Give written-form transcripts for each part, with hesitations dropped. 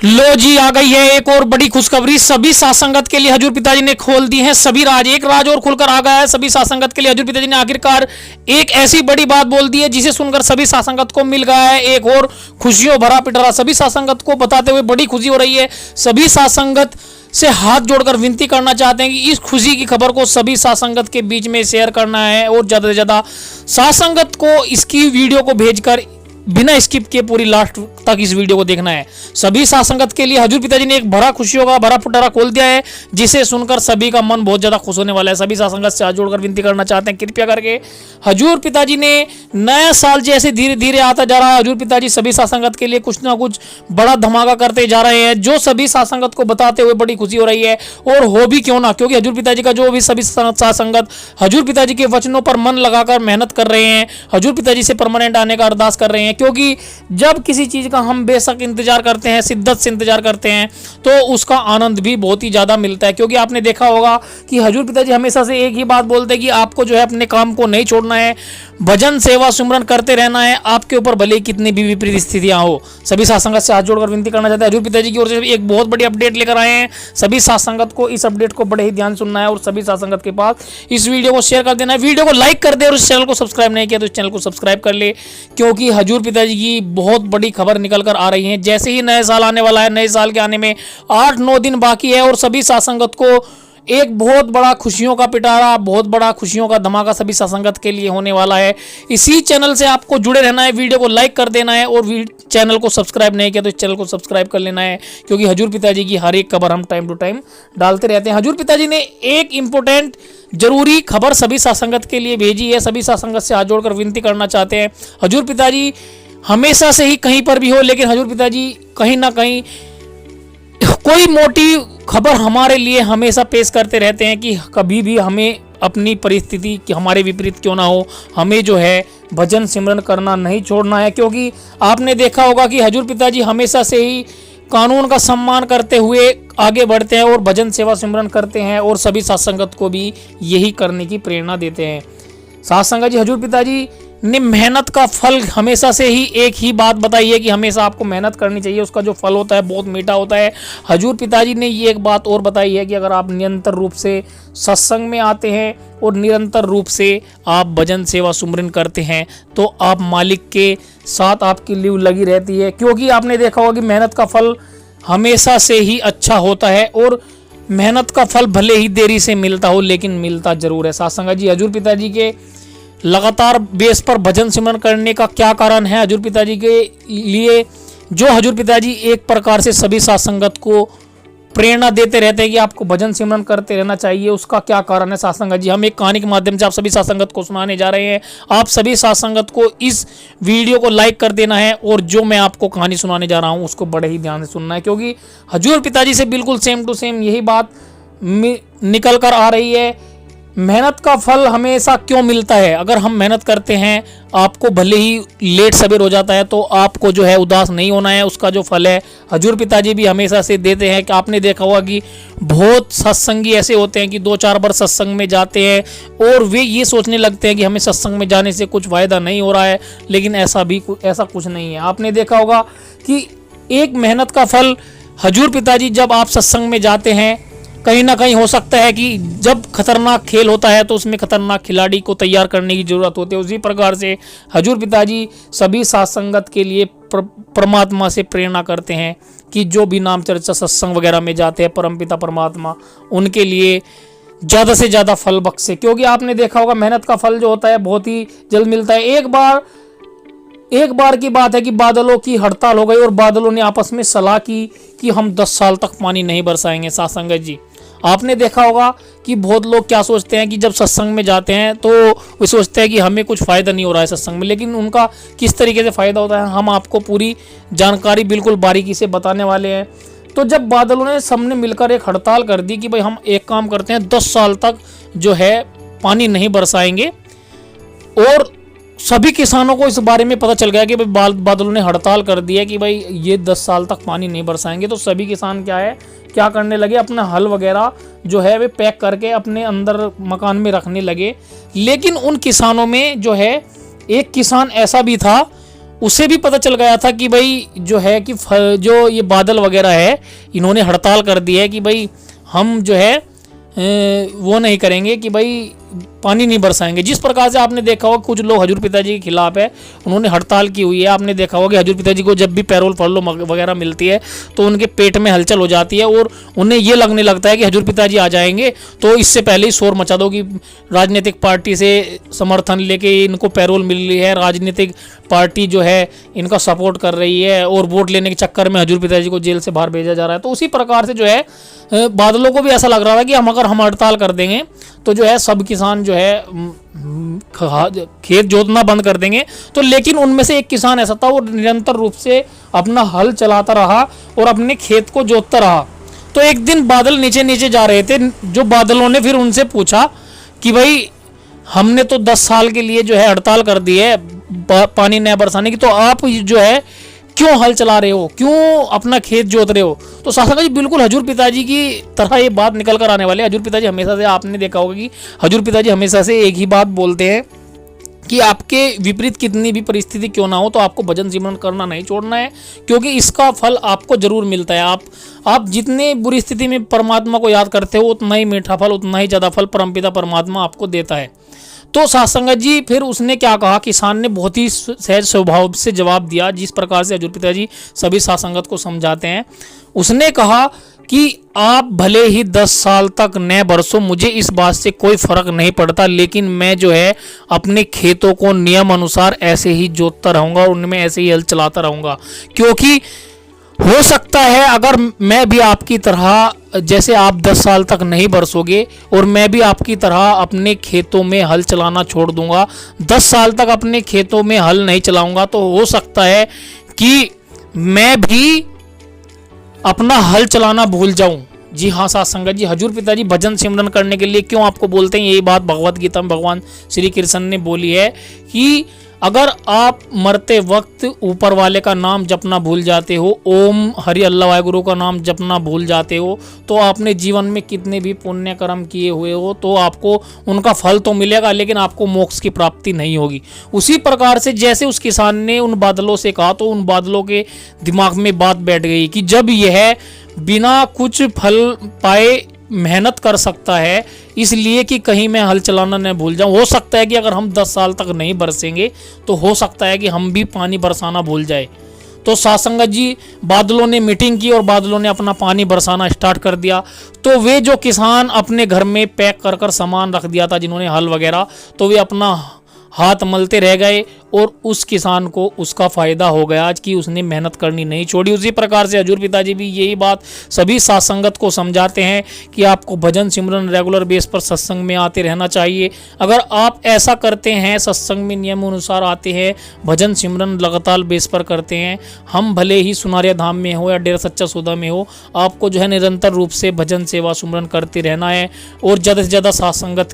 लो जी, आ गई है एक और बड़ी खुशखबरी सभी साथ संगत के लिए। हजूर पिताजी ने खोल दी है सभी राज, एक राज और खुलकर आ गया है सभी साथ संगत के लिए। हजूर पिताजी ने आखिरकार एक ऐसी बड़ी बात बोल दी है जिसे सुनकर सभी साथ संगत को मिल गया है एक और खुशियों भरा पिटारा। सभी साथ संगत को बताते हुए बड़ी खुशी हो रही है। सभी साथ संगत से हाथ जोड़कर विनती करना चाहते हैं कि इस खुशी की खबर को सभी साथ संगत के बीच में शेयर करना है और ज्यादा से ज्यादा साथ संगत को इसकी वीडियो को भेजकर बिना स्किप के पूरी लास्ट तक इस वीडियो को देखना है। सभी साथ संगत के लिए हजूर पिताजी ने एक बड़ा खुशियों का बड़ा पिटारा खोल दिया है जिसे सुनकर सभी का मन बहुत ज्यादा खुश होने वाला है। सभी साथ संगत से हाथ जोड़कर विनती करना चाहते हैं कृपया करके हजूर पिताजी ने नया साल जैसे धीरे धीरे आता जा रहा है, हजूर पिताजी सभी साथ संगत के लिए कुछ ना कुछ बड़ा धमाका करते जा रहे हैं जो सभी साथ संगत को बताते हुए बड़ी खुशी हो रही है। और हो भी क्यों ना, क्योंकि हजूर पिताजी का जो भी सभी साथ संगत हजूर पिताजी के वचनों पर मन लगाकर मेहनत कर रहे हैं, हजूर पिताजी से परमानेंट आने का अरदास कर रहे हैं। क्योंकि जब किसी चीज का हम बेशक इंतजार करते हैं, शिद्दत से इंतजार करते हैं, तो उसका आनंद भी बहुत ही ज्यादा मिलता है। क्योंकि आपने देखा होगा कि हजूर पिताजी हमेशा से एक ही बात बोलते हैं कि आपको जो है अपने काम को नहीं छोड़ना है, भजन सेवा सुमरन करते रहना है, आपके ऊपर भले ही कितनी भी विपरीत स्थितियां हो। सभी साथ संगत से हाथ जोड़कर विनती करना चाहते हैं। हजूर पिताजी की ओर से एक बहुत बड़ी अपडेट लेकर आए हैं। सभी साथ संगत को इस अपडेट को बड़े ही ध्यान सुनना है और सभी साथ संगत के पास इस वीडियो को शेयर कर देना है। वीडियो को लाइक कर दे और इस चैनल को सब्सक्राइब नहीं किया तो इस चैनल को सब्सक्राइब कर ले, क्योंकि हजूर पिताजी की बहुत बड़ी खबर निकल कर आ रही है। जैसे ही नया साल आने वाला है, नए साल के आने में 8-9 दिन बाकी है और सभी साथ संगत को एक बहुत बड़ा खुशियों का पिटारा, बहुत बड़ा खुशियों का धमाका सभी साथ संगत के लिए होने वाला है। इसी चैनल से आपको जुड़े रहना है, वीडियो को लाइक कर देना है और चैनल को सब्सक्राइब नहीं किया तो इस चैनल को सब्सक्राइब कर लेना है, क्योंकि हजूर पिताजी की हर एक खबर हम टाइम टू टाइम डालते रहते हैं। हजूर पिताजी ने एक इंपॉर्टेंट जरूरी खबर सभी साथ संगत के लिए भेजी है। सभी साथ संगत से हाथ जोड़कर विनती करना चाहते हैं। हजूर पिताजी हमेशा से ही कहीं पर भी हो, लेकिन हजूर पिताजी कहीं ना कहीं कोई मोटी खबर हमारे लिए हमेशा पेश करते रहते हैं कि कभी भी हमें अपनी परिस्थिति कि हमारे विपरीत क्यों ना हो, हमें जो है भजन सिमरन करना नहीं छोड़ना है। क्योंकि आपने देखा होगा कि हजूर पिताजी हमेशा से ही कानून का सम्मान करते हुए आगे बढ़ते हैं और भजन सेवा सिमरन करते हैं और सभी साथ संगत को भी यही करने की प्रेरणा देते हैं। साथ संगत जी, हजूर पिताजी ने मेहनत का फल हमेशा से ही एक ही बात बताई है कि हमेशा आपको मेहनत करनी चाहिए, उसका जो फल होता है बहुत मीठा होता है। हजूर पिताजी ने ये एक बात और बताई है कि अगर आप निरंतर रूप से सत्संग में आते हैं और निरंतर रूप से आप भजन सेवा सुमरन करते हैं तो आप मालिक के साथ आपकी लीव लगी रहती है। क्योंकि आपने देखा होगा कि मेहनत का फल हमेशा से ही अच्छा होता है और मेहनत का फल भले ही देरी से मिलता हो लेकिन मिलता जरूर है। साथ संगत जी, हजूर पिताजी के लगातार बेस पर भजन सिमरन करने का क्या कारण है हजूर पिताजी के लिए, जो हजूर पिताजी एक प्रकार से सभी साथ संगत को प्रेरणा देते रहते हैं कि आपको भजन सिमरन करते रहना चाहिए, उसका क्या कारण है। साथ संगत जी, हम एक कहानी के माध्यम से आप सभी साथ संगत को सुनाने जा रहे हैं। आप सभी साथ संगत को इस वीडियो को लाइक कर देना है और जो मैं आपको कहानी सुनाने जा रहा हूँ उसको बड़े ही ध्यान से सुनना है, क्योंकि हजूर पिताजी से बिल्कुल सेम टू सेम यही बात निकल कर आ रही है। मेहनत का फल हमेशा क्यों मिलता है? अगर हम मेहनत करते हैं, आपको भले ही लेट सवेर हो जाता है तो आपको जो है उदास नहीं होना है, उसका जो फल है हजूर पिताजी भी हमेशा से देते हैं। कि आपने देखा होगा कि बहुत सत्संगी ऐसे होते हैं कि 2-4 बार सत्संग में जाते हैं और वे ये सोचने लगते हैं कि हमें सत्संग में जाने से कुछ फायदा नहीं हो रहा है, लेकिन ऐसा कुछ नहीं है। आपने देखा होगा कि एक मेहनत का फल हजूर पिताजी जब आप सत्संग में जाते हैं, कहीं ना कहीं हो सकता है कि जब खतरनाक खेल होता है तो उसमें खतरनाक खिलाड़ी को तैयार करने की जरूरत होती है। उसी प्रकार से हजूर पिताजी सभी साथ संगत के लिए परमात्मा से प्रेरणा करते हैं कि जो भी नाम चर्चा सत्संग वगैरह में जाते हैं परमपिता परमात्मा उनके लिए ज़्यादा से ज़्यादा फल बख्शे। क्योंकि आपने देखा होगा मेहनत का फल जो होता है बहुत ही जल्द मिलता है। एक बार की बात है कि बादलों की हड़ताल हो गई और बादलों ने आपस में सलाह की कि हम 10 साल तक पानी नहीं बरसाएंगे। साथ संगत जी, आपने देखा होगा कि बहुत लोग क्या सोचते हैं कि जब सत्संग में जाते हैं तो वे सोचते हैं कि हमें कुछ फ़ायदा नहीं हो रहा है सत्संग में, लेकिन उनका किस तरीके से फ़ायदा होता है हम आपको पूरी जानकारी बिल्कुल बारीकी से बताने वाले हैं। तो जब बादलों ने सबने मिलकर एक हड़ताल कर दी कि भाई हम एक काम करते हैं 10 साल तक जो है पानी नहीं बरसाएंगे, और सभी किसानों को इस बारे में पता चल गया कि भाई बादलों ने हड़ताल कर दिया कि भाई ये 10 साल तक पानी नहीं बरसाएंगे, तो सभी किसान क्या करने लगे, अपना हल वगैरह जो है वे पैक करके अपने अंदर मकान में रखने लगे। लेकिन उन किसानों में जो है एक किसान ऐसा भी था उसे भी पता चल गया था कि भाई जो है कि जो ये बादल वगैरह है इन्होंने हड़ताल कर दी है कि भाई हम जो है वो नहीं करेंगे कि भाई पानी नहीं बरसाएंगे। जिस प्रकार से आपने देखा होगा कुछ लोग हजूर पिताजी के खिलाफ है, उन्होंने हड़ताल की हुई है। आपने देखा होगा कि हजूर पिताजी को जब भी पैरोल फरलो वगैरह मिलती है तो उनके पेट में हलचल हो जाती है और उन्हें ये लगने लगता है कि हजूर पिताजी आ जाएंगे तो इससे पहले ही शोर मचा दो कि राजनीतिक पार्टी से समर्थन लेके इनको पैरोल मिल रही है, राजनीतिक पार्टी जो है इनका सपोर्ट कर रही है और वोट लेने के चक्कर में हजूर पिताजी को जेल से बाहर भेजा जा रहा है। तो उसी प्रकार से जो है बादलों को भी ऐसा लग रहा था कि अगर हम हड़ताल कर देंगे तो जो है सब किसान जो है खेत जोतना बंद कर देंगे। तो लेकिन उनमें से एक किसान ऐसा था, वो निरंतर रूप से अपना हल चलाता रहा और अपने खेत को जोतता रहा। तो एक दिन बादल नीचे नीचे जा रहे थे, जो बादलों ने फिर उनसे पूछा कि भाई हमने तो 10 साल के लिए जो है हड़ताल कर दी है पानी न बरसाने की, तो आप जो है क्यों हल चला रहे हो, क्यों अपना खेत जोत रहे हो। तो सासंगा जी बिल्कुल हजूर पिताजी की तरह ये बात निकल कर आने वाले। हजूर पिताजी हमेशा से, आपने देखा होगा कि हजूर पिताजी हमेशा से एक ही बात बोलते हैं कि आपके विपरीत कितनी भी परिस्थिति क्यों ना हो तो आपको भजन सिमरन करना नहीं छोड़ना है, क्योंकि इसका फल आपको जरूर मिलता है। आप जितने बुरी स्थिति में परमात्मा को याद करते हो उतना ही मीठा फल, उतना ही ज़्यादा फल परमपिता परमात्मा आपको देता है। तो सासंगत जी फिर उसने क्या कहा, किसान ने बहुत ही सहज स्वभाव से जवाब दिया, जिस प्रकार से हजूर पिताजी सभी सासंगत को समझाते हैं। उसने कहा कि आप भले ही 10 साल तक न बरसो, मुझे इस बात से कोई फर्क नहीं पड़ता, लेकिन मैं जो है अपने खेतों को नियम अनुसार ऐसे ही जोतता रहूँगा और उनमें ऐसे ही हल चलाता रहूँगा। क्योंकि हो सकता है अगर मैं भी आपकी तरह, जैसे आप 10 साल तक नहीं बरसोगे और मैं भी आपकी तरह अपने खेतों में हल चलाना छोड़ दूंगा, 10 साल तक अपने खेतों में हल नहीं चलाऊंगा, तो हो सकता है कि मैं भी अपना हल चलाना भूल जाऊं। जी हाँ सासंगत जी, हजूर पिताजी भजन सिमरन करने के लिए क्यों आपको बोलते हैं, यही बात भगवत गीता में भगवान श्री कृष्ण ने बोली है कि अगर आप मरते वक्त ऊपर वाले का नाम जपना भूल जाते हो, ओम हरि अल्लाह वाहेगुरु का नाम जपना भूल जाते हो, तो आपने जीवन में कितने भी पुण्य कर्म किए हुए हो तो आपको उनका फल तो मिलेगा, लेकिन आपको मोक्ष की प्राप्ति नहीं होगी। उसी प्रकार से जैसे उस किसान ने उन बादलों से कहा, तो उन बादलों के दिमाग में बात बैठ गई कि जब यह बिना कुछ फल पाए मेहनत कर सकता है, इसलिए कि कहीं मैं हल चलाना न भूल जाऊं। हो सकता है कि अगर हम 10 साल तक नहीं बरसेंगे तो हो सकता है कि हम भी पानी बरसाना भूल जाए। तो सासंगत जी बादलों ने मीटिंग की और बादलों ने अपना पानी बरसाना स्टार्ट कर दिया। तो वे जो किसान अपने घर में पैक कर कर सामान रख दिया था, जिन्होंने हल वगैरह, तो वे अपना हाथ मलते रह गए और उस किसान को उसका फ़ायदा हो गया आज कि उसने मेहनत करनी नहीं छोड़ी। उसी प्रकार से हजूर पिताजी भी यही बात सभी सासंगत को समझाते हैं कि आपको भजन सिमरन रेगुलर बेस पर सत्संग में आते रहना चाहिए। अगर आप ऐसा करते हैं, सत्संग में नियम अनुसार आते हैं, भजन सिमरन लगातार बेस पर करते हैं, हम भले ही सुनारिया धाम में हो या डेरा सच्चा सौदा में हो, आपको जो है निरंतर रूप से भजन सेवा सिमरन करते रहना है और ज़्यादा से ज़्यादा सासंगत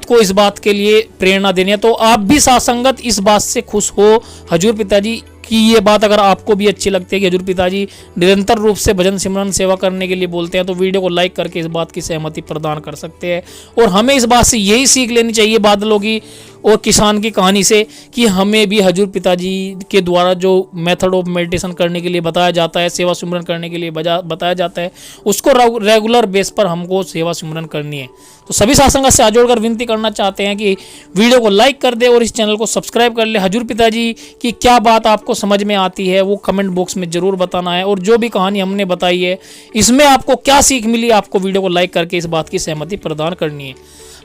को इस बात के लिए प्रेरणा देनी है। तो आप भी सासंगत इस बात से खुश हो हजूर पिताजी कि ये बात अगर आपको भी अच्छी लगती है कि हजूर पिताजी निरंतर रूप से भजन सिमरन सेवा करने के लिए बोलते हैं, तो वीडियो को लाइक करके इस बात की सहमति प्रदान कर सकते हैं। और हमें इस बात से यही सीख लेनी चाहिए बादलों की और किसान की कहानी से कि हमें भी हजूर पिताजी के द्वारा जो मेथड ऑफ मेडिटेशन करने के लिए बताया जाता है, सेवा सिमरन करने के लिए बताया जाता है, उसको रेगुलर बेस पर हमको सेवा सिमरन करनी है। तो सभी सासंगत से हाथ जोड़कर विनती करना चाहते हैं कि वीडियो को लाइक कर दे और इस चैनल को सब्सक्राइब कर ले। हजूर पिताजी की क्या बात आपको समझ में आती है वो कमेंट बॉक्स में जरूर बताना है, और जो भी कहानी हमने बताई है इसमें आपको क्या सीख मिली, आपको वीडियो को लाइक करके इस बात की सहमति प्रदान करनी है।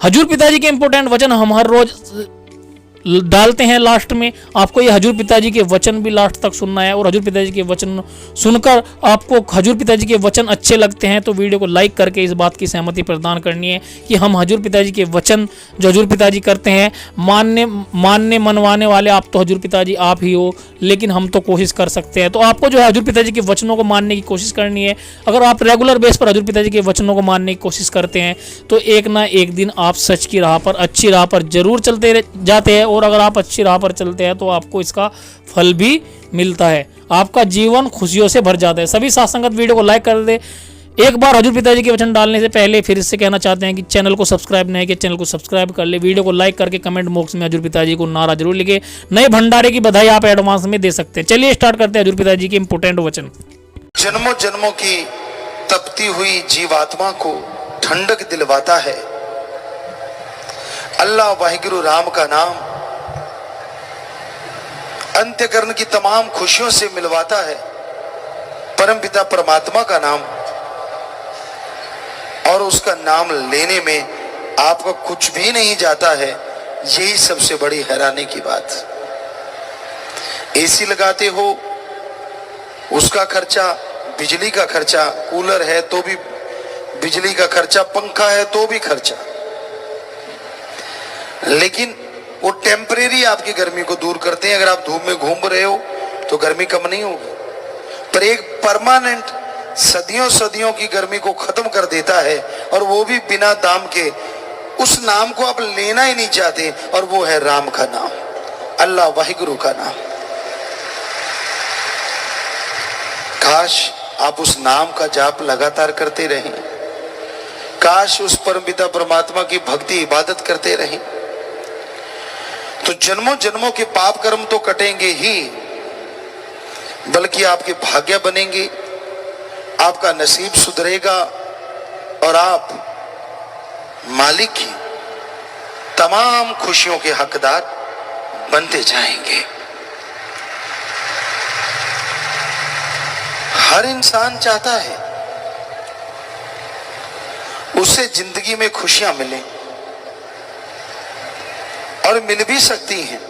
हजूर पिताजी के इंपॉर्टेंट वचन हम हर रोज डालते हैं लास्ट में, आपको ये हजूर पिताजी के वचन भी लास्ट तक सुनना है। और हजूर पिताजी के वचन सुनकर आपको हजूर पिताजी के वचन अच्छे लगते हैं तो वीडियो को लाइक करके इस बात की सहमति प्रदान करनी है कि हम हजूर पिताजी के वचन जो हजूर पिताजी करते हैं, मानने मनवाने वाले आप तो हजूर पिताजी आप ही हो, लेकिन हम तो कोशिश कर सकते हैं। तो आपको जो है हजूर पिताजी के वचनों को मानने की कोशिश करनी है। अगर आप रेगुलर बेस पर हजूर पिताजी के वचनों को मानने की कोशिश करते हैं तो एक ना एक दिन आप सच की राह पर, अच्छी राह पर जरूर चलते जाते हैं, और अगर आप अच्छी राह पर चलते हैं तो आपको इसका फल भी मिलता है, आपका जीवन खुशियों से भर जाता है। सभी सासंगत वीडियो को लाइक कर दे, एक बार हजूर पिताजी के वचन डालने से पहले फिर इससे कहना चाहते हैं कि चैनल को सब्सक्राइब नहीं किया, चैनल को सब्सक्राइब कर ले, वीडियो को लाइक करके कमेंट बॉक्स में हजूर पिताजी को नारा जरूर लिखे। नए भंडारे की बधाई आप एडवांस में दे सकते हैं। चलिए स्टार्ट करते हैं हजूर पिताजी के इंपोर्टेंट वचन। जन्मों जन्मों की तपती हुई जीवात्मा को ठंडक दिलवाता है अल्लाह वाहिगुरु राम का नाम। अंत्यकरण की तमाम खुशियों से मिलवाता है परमपिता परमात्मा का नाम। और उसका नाम लेने में आपका कुछ भी नहीं जाता है, यही सबसे बड़ी हैरानी की बात। एसी लगाते हो उसका खर्चा, बिजली का खर्चा, कूलर है तो भी बिजली का खर्चा, पंखा है तो भी खर्चा, लेकिन वो टेम्परेरी आपकी गर्मी को दूर करते हैं। अगर आप धूप में घूम रहे हो तो गर्मी कम नहीं होगी, पर एक परमानेंट सदियों सदियों की गर्मी को खत्म कर देता है, और वो भी बिना दाम के। उस नाम को आप लेना ही नहीं चाहते, और वो है राम का नाम, अल्लाह वाहिगुरु का नाम। काश आप उस नाम का जाप लगातार करते रहें, काश उस परमपिता परमात्मा की भक्ति इबादत करते रहें, तो जन्मों जन्मों के पाप कर्म तो कटेंगे ही, बल्कि आपके भाग्य बनेंगे, आपका नसीब सुधरेगा, और आप मालिक की तमाम खुशियों के हकदार बनते जाएंगे। हर इंसान चाहता है उसे जिंदगी में खुशियां मिलें, और मिल भी सकती हैं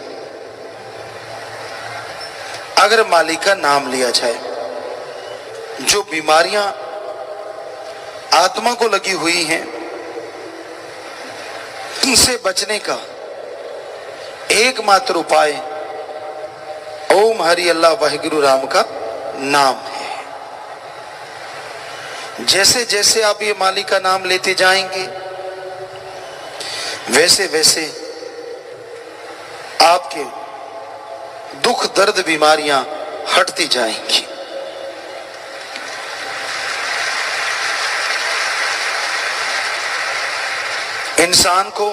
अगर मालिक का नाम लिया जाए। जो बीमारियां आत्मा को लगी हुई हैं, इनसे बचने का एकमात्र उपाय ओम हरि अल्लाह वाहिगुरु राम का नाम है। जैसे जैसे आप ये मालिक का नाम लेते जाएंगे, वैसे वैसे आपके दुख दर्द बीमारियां हटती जाएंगी। इंसान को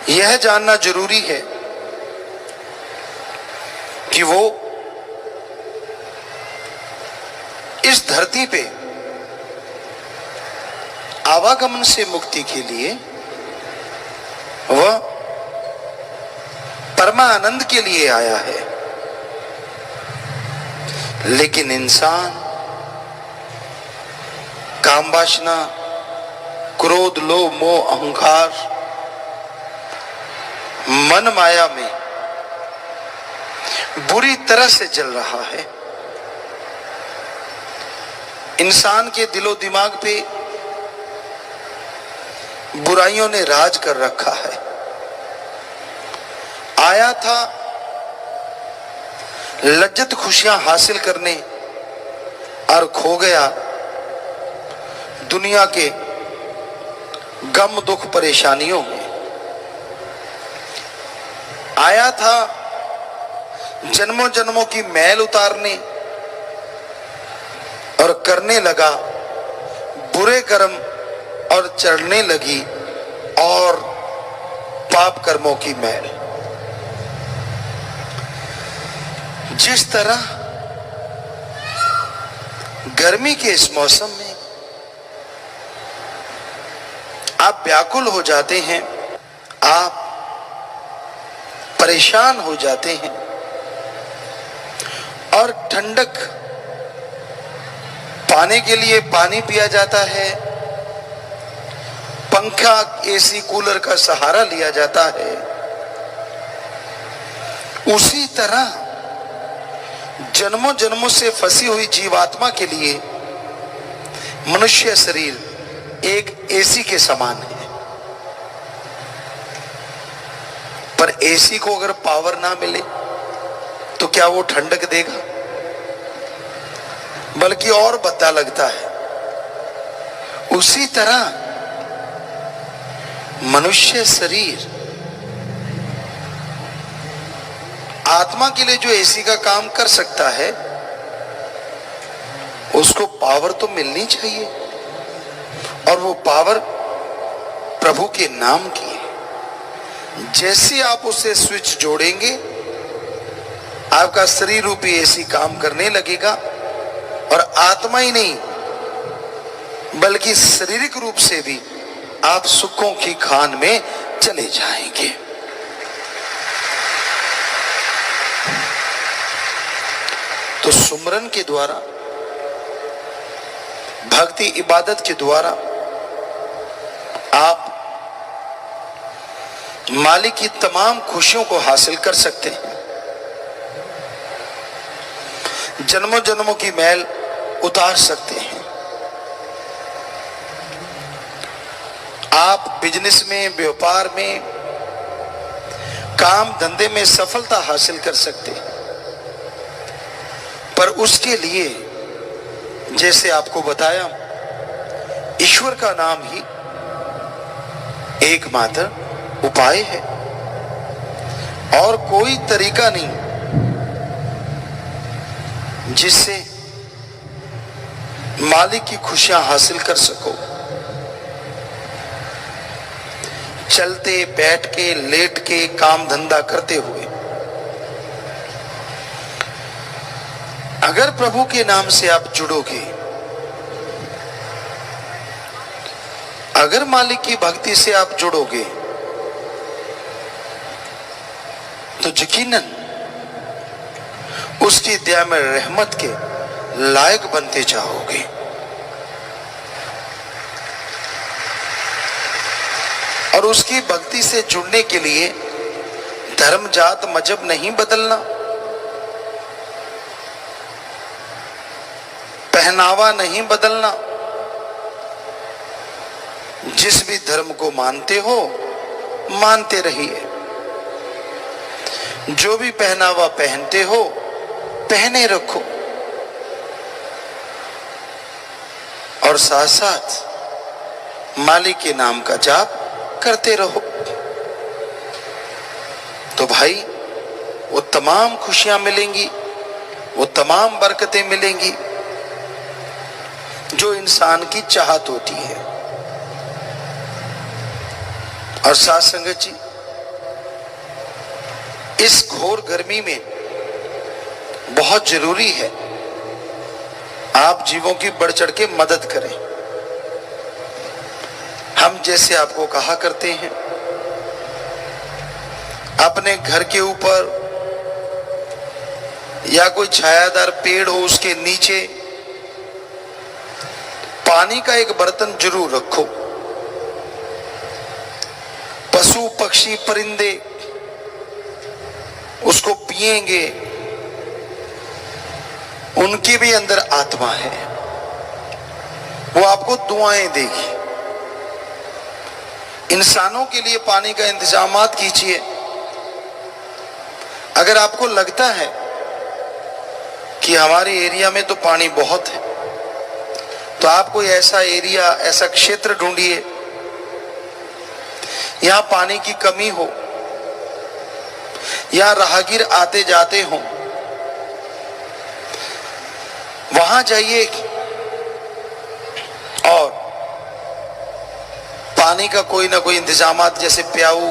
यह जानना जरूरी है कि वो इस धरती पे आवागमन से मुक्ति के लिए, वह परमानंद के लिए आया है। लेकिन इंसान काम वासना, क्रोध, लोभ, मोह, अहंकार, मन माया में बुरी तरह से जल रहा है। इंसान के दिलो दिमाग पे बुराइयों ने राज कर रखा है। आया था लज्जत खुशियां हासिल करने, और खो गया दुनिया के गम दुख परेशानियों में। आया था जन्मों जन्मों की मैल उतारने, और करने लगा बुरे कर्म, और चढ़ने लगी और पाप कर्मों की मैल। जिस तरह गर्मी के इस मौसम में आप व्याकुल हो जाते हैं, आप परेशान हो जाते हैं, और ठंडक पाने के लिए पानी पिया जाता है, पंखा, एसी, कूलर का सहारा लिया जाता है। उसी तरह जन्मों जन्मों से फंसी हुई जीवात्मा के लिए मनुष्य शरीर एक एसी के समान है। पर एसी को अगर पावर ना मिले तो क्या वो ठंडक देगा? बल्कि और भद्दा लगता है। उसी तरह मनुष्य शरीर आत्मा के लिए जो एसी का काम कर सकता है, उसको पावर तो मिलनी चाहिए, और वो पावर प्रभु के नाम की है। जैसे आप उसे स्विच जोड़ेंगे, आपका शरीर रूपी एसी काम करने लगेगा, और आत्मा ही नहीं बल्कि शारीरिक रूप से भी आप सुखों की खान में चले जाएंगे। तो सुमरन के द्वारा, भक्ति इबादत के द्वारा आप मालिक की तमाम खुशियों को हासिल कर सकते हैं। जन्मों जन्मों की मैल उतार सकते हैं। आप बिजनेस में, व्यापार में, काम धंधे में सफलता हासिल कर सकते हैं, पर उसके लिए जैसे आपको बताया, ईश्वर का नाम ही एकमात्र उपाय है, और कोई तरीका नहीं जिससे मालिक की खुशियां हासिल कर सको। चलते, बैठ के, लेट के, काम धंधा करते हुए अगर प्रभु के नाम से आप जुड़ोगे, अगर मालिक की भक्ति से आप जुड़ोगे, तो यकीनन उसकी दया में रहमत के लायक बनते जाओगे। और उसकी भक्ति से जुड़ने के लिए धर्म, जात, मजहब नहीं बदलना, पहनावा नहीं बदलना। जिस भी धर्म को मानते हो मानते रहिए, जो भी पहनावा पहनते हो पहने रखो, और साथ साथ मालिक के नाम का जाप करते रहो। तो भाई वो तमाम खुशियां मिलेंगी, वो तमाम बरकतें मिलेंगी जो इंसान की चाहत होती है। और साथ संगत जी, इस घोर गर्मी में बहुत जरूरी है आप जीवों की बढ़ चढ़ के मदद करें। हम जैसे आपको कहा करते हैं, अपने घर के ऊपर या कोई छायादार पेड़ हो उसके नीचे पानी का एक बर्तन जरूर रखो। पशु, पक्षी, परिंदे उसको पिएंगे, उनकी भी अंदर आत्मा है, वो आपको दुआएं देगी। इंसानों के लिए पानी का इंतजामात कीजिए। अगर आपको लगता है कि हमारे एरिया में तो पानी बहुत है, तो आप कोई ऐसा एरिया, ऐसा क्षेत्र ढूंढिए यहां पानी की कमी हो, या राहगीर आते जाते हो, वहां जाइए और पानी का कोई ना कोई इंतजामात, जैसे प्याऊ,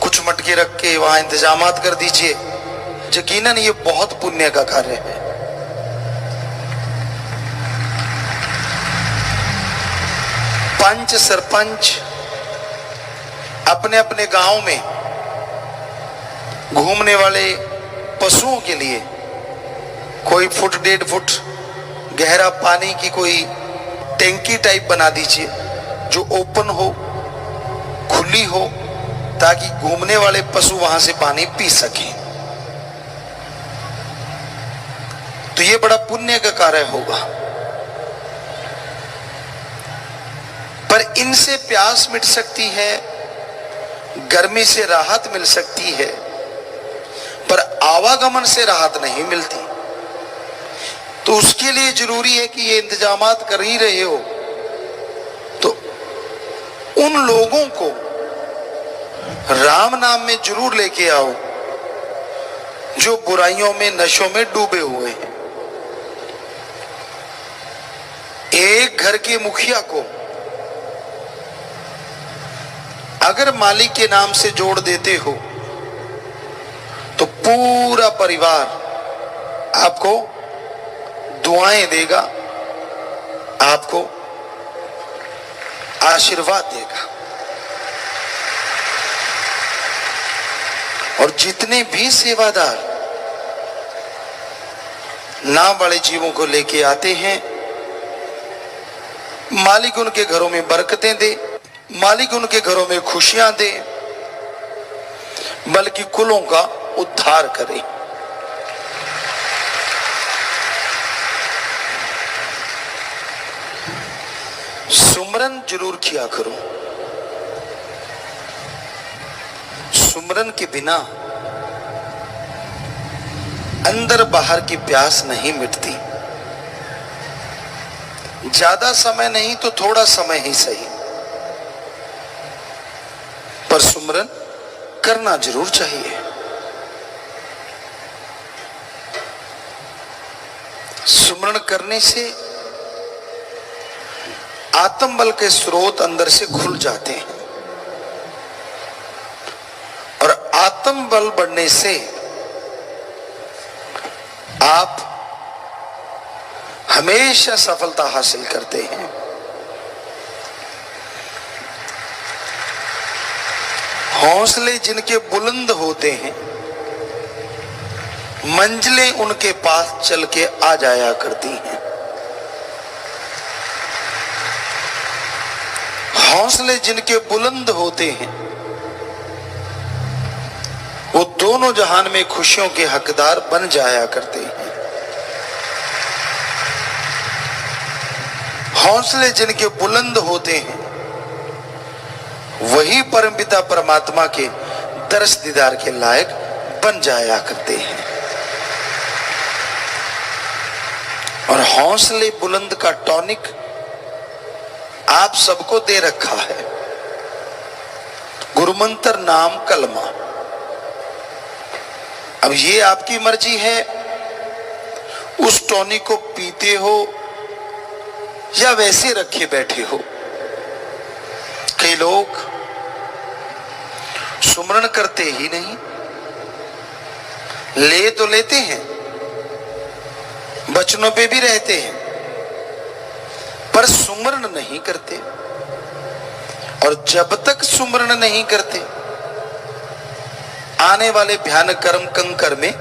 कुछ मटके रख के वहां इंतजामात कर दीजिए। यकीनन ये बहुत पुण्य का कार्य है। पंच, सरपंच अपने अपने गांव में घूमने वाले पशुओं के लिए कोई फुट, 1.5 फुट गहरा पानी की कोई टैंकी टाइप बना दीजिए, जो ओपन हो, खुली हो, ताकि घूमने वाले पशु वहां से पानी पी सकें। तो ये बड़ा पुण्य का कार्य होगा। पर इनसे प्यास मिट सकती है, गर्मी से राहत मिल सकती है, पर आवागमन से राहत नहीं मिलती। तो उसके लिए जरूरी है कि ये इंतजामात कर ही रहे हो तो उन लोगों को राम नाम में जरूर लेके आओ जो बुराइयों में, नशों में डूबे हुए हैं। एक घर के मुखिया को अगर मालिक के नाम से जोड़ देते हो तो पूरा परिवार आपको दुआएं देगा, आपको आशीर्वाद देगा। और जितने भी सेवादार नाम वाले जीवों को लेके आते हैं, मालिक उनके घरों में बरकतें दे, मालिक उनके घरों में खुशियां दे, बल्कि कुलों का उद्धार करे। सुमरन जरूर किया करो। सुमरन के बिना अंदर बाहर की प्यास नहीं मिटती। ज्यादा समय नहीं तो थोड़ा समय ही सही, पर सुमरन करना जरूर चाहिए। सुमरन करने से आत्मबल के स्रोत अंदर से खुल जाते हैं, और आत्मबल बढ़ने से आप हमेशा सफलता हासिल करते हैं। हौसले जिनके बुलंद होते हैं, मंजिलें उनके पास चल के आ जाया करती हैं। हौसले जिनके बुलंद होते हैं, वो दोनों जहान में खुशियों के हकदार बन जाया करते हैं। हौसले जिनके बुलंद होते हैं, वही परमपिता परमात्मा के दर्श दीदार के लायक बन जाया करते हैं। और हौसले बुलंद का टॉनिक आप सबको दे रखा है, गुरुमंत्र नाम कलमा। अब ये आपकी मर्जी है, उस टॉनिक को पीते हो या वैसे रखे बैठे हो। कई लोग सुमरन करते ही नहीं, ले तो लेते हैं, वचनों पे भी रहते हैं, पर सुमरन नहीं करते। और जब तक सुमरन नहीं करते, आने वाले भयानक कर्म कंकर में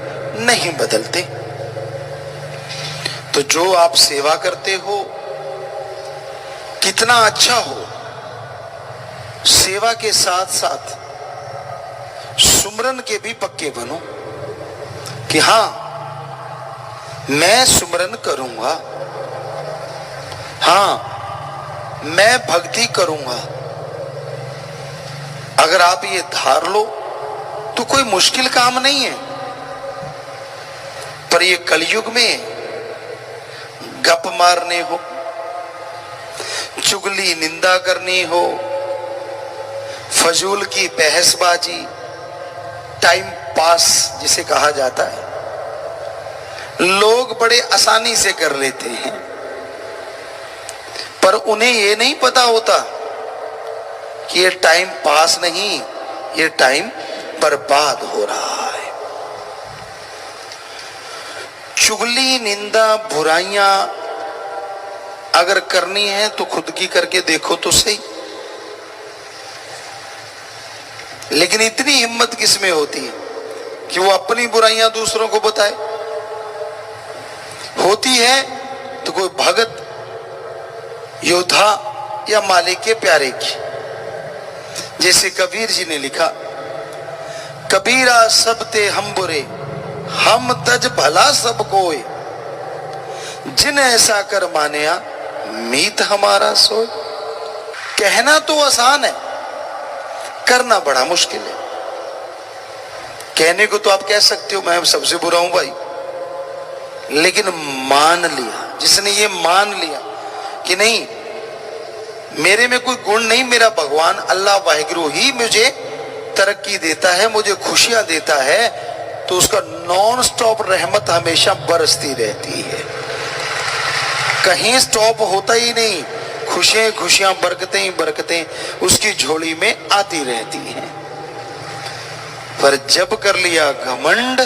नहीं बदलते। तो जो आप सेवा करते हो, कितना अच्छा हो, सेवा के साथ साथ सुमरन के भी पक्के बनो कि हां, मैं सुमरन करूंगा, हां मैं भक्ति करूंगा। अगर आप ये धार लो तो कोई मुश्किल काम नहीं है। पर ये कलयुग में गप मारने हो, चुगली निंदा करनी हो, फजूल की बहसबाजी, टाइम पास जिसे कहा जाता है, लोग बड़े आसानी से कर लेते हैं। पर उन्हें ये नहीं पता होता कि ये टाइम पास नहीं, ये टाइम बर्बाद हो रहा है। चुगली निंदा बुराइयां अगर करनी है तो खुद की करके देखो तो सही। लेकिन इतनी हिम्मत किसमें होती है कि वो अपनी बुराइयां दूसरों को बताए? होती है तो कोई भगत, योद्धा या मालिक के प्यारे की। जैसे कबीर जी ने लिखा, कबीरा सब ते हम बुरे, हम तज भला सब कोय, जिन ऐसा कर मानिया मीत हमारा सोय। कहना तो आसान है, करना बड़ा मुश्किल है। कहने को तो आप कह सकते हो मैं सबसे बुरा हूं भाई, लेकिन मान लिया, जिसने ये मान लिया कि नहीं, मेरे में कोई गुण नहीं, मेरा भगवान अल्लाह वाहिगुरु ही मुझे तरक्की देता है, मुझे खुशियां देता है, तो उसका नॉन स्टॉप रहमत हमेशा बरसती रहती है। कहीं स्टॉप होता ही नहीं, खुशियां खुशियां बरकतें ही बरकतें उसकी झोली में आती रहती हैं। पर जब कर लिया घमंड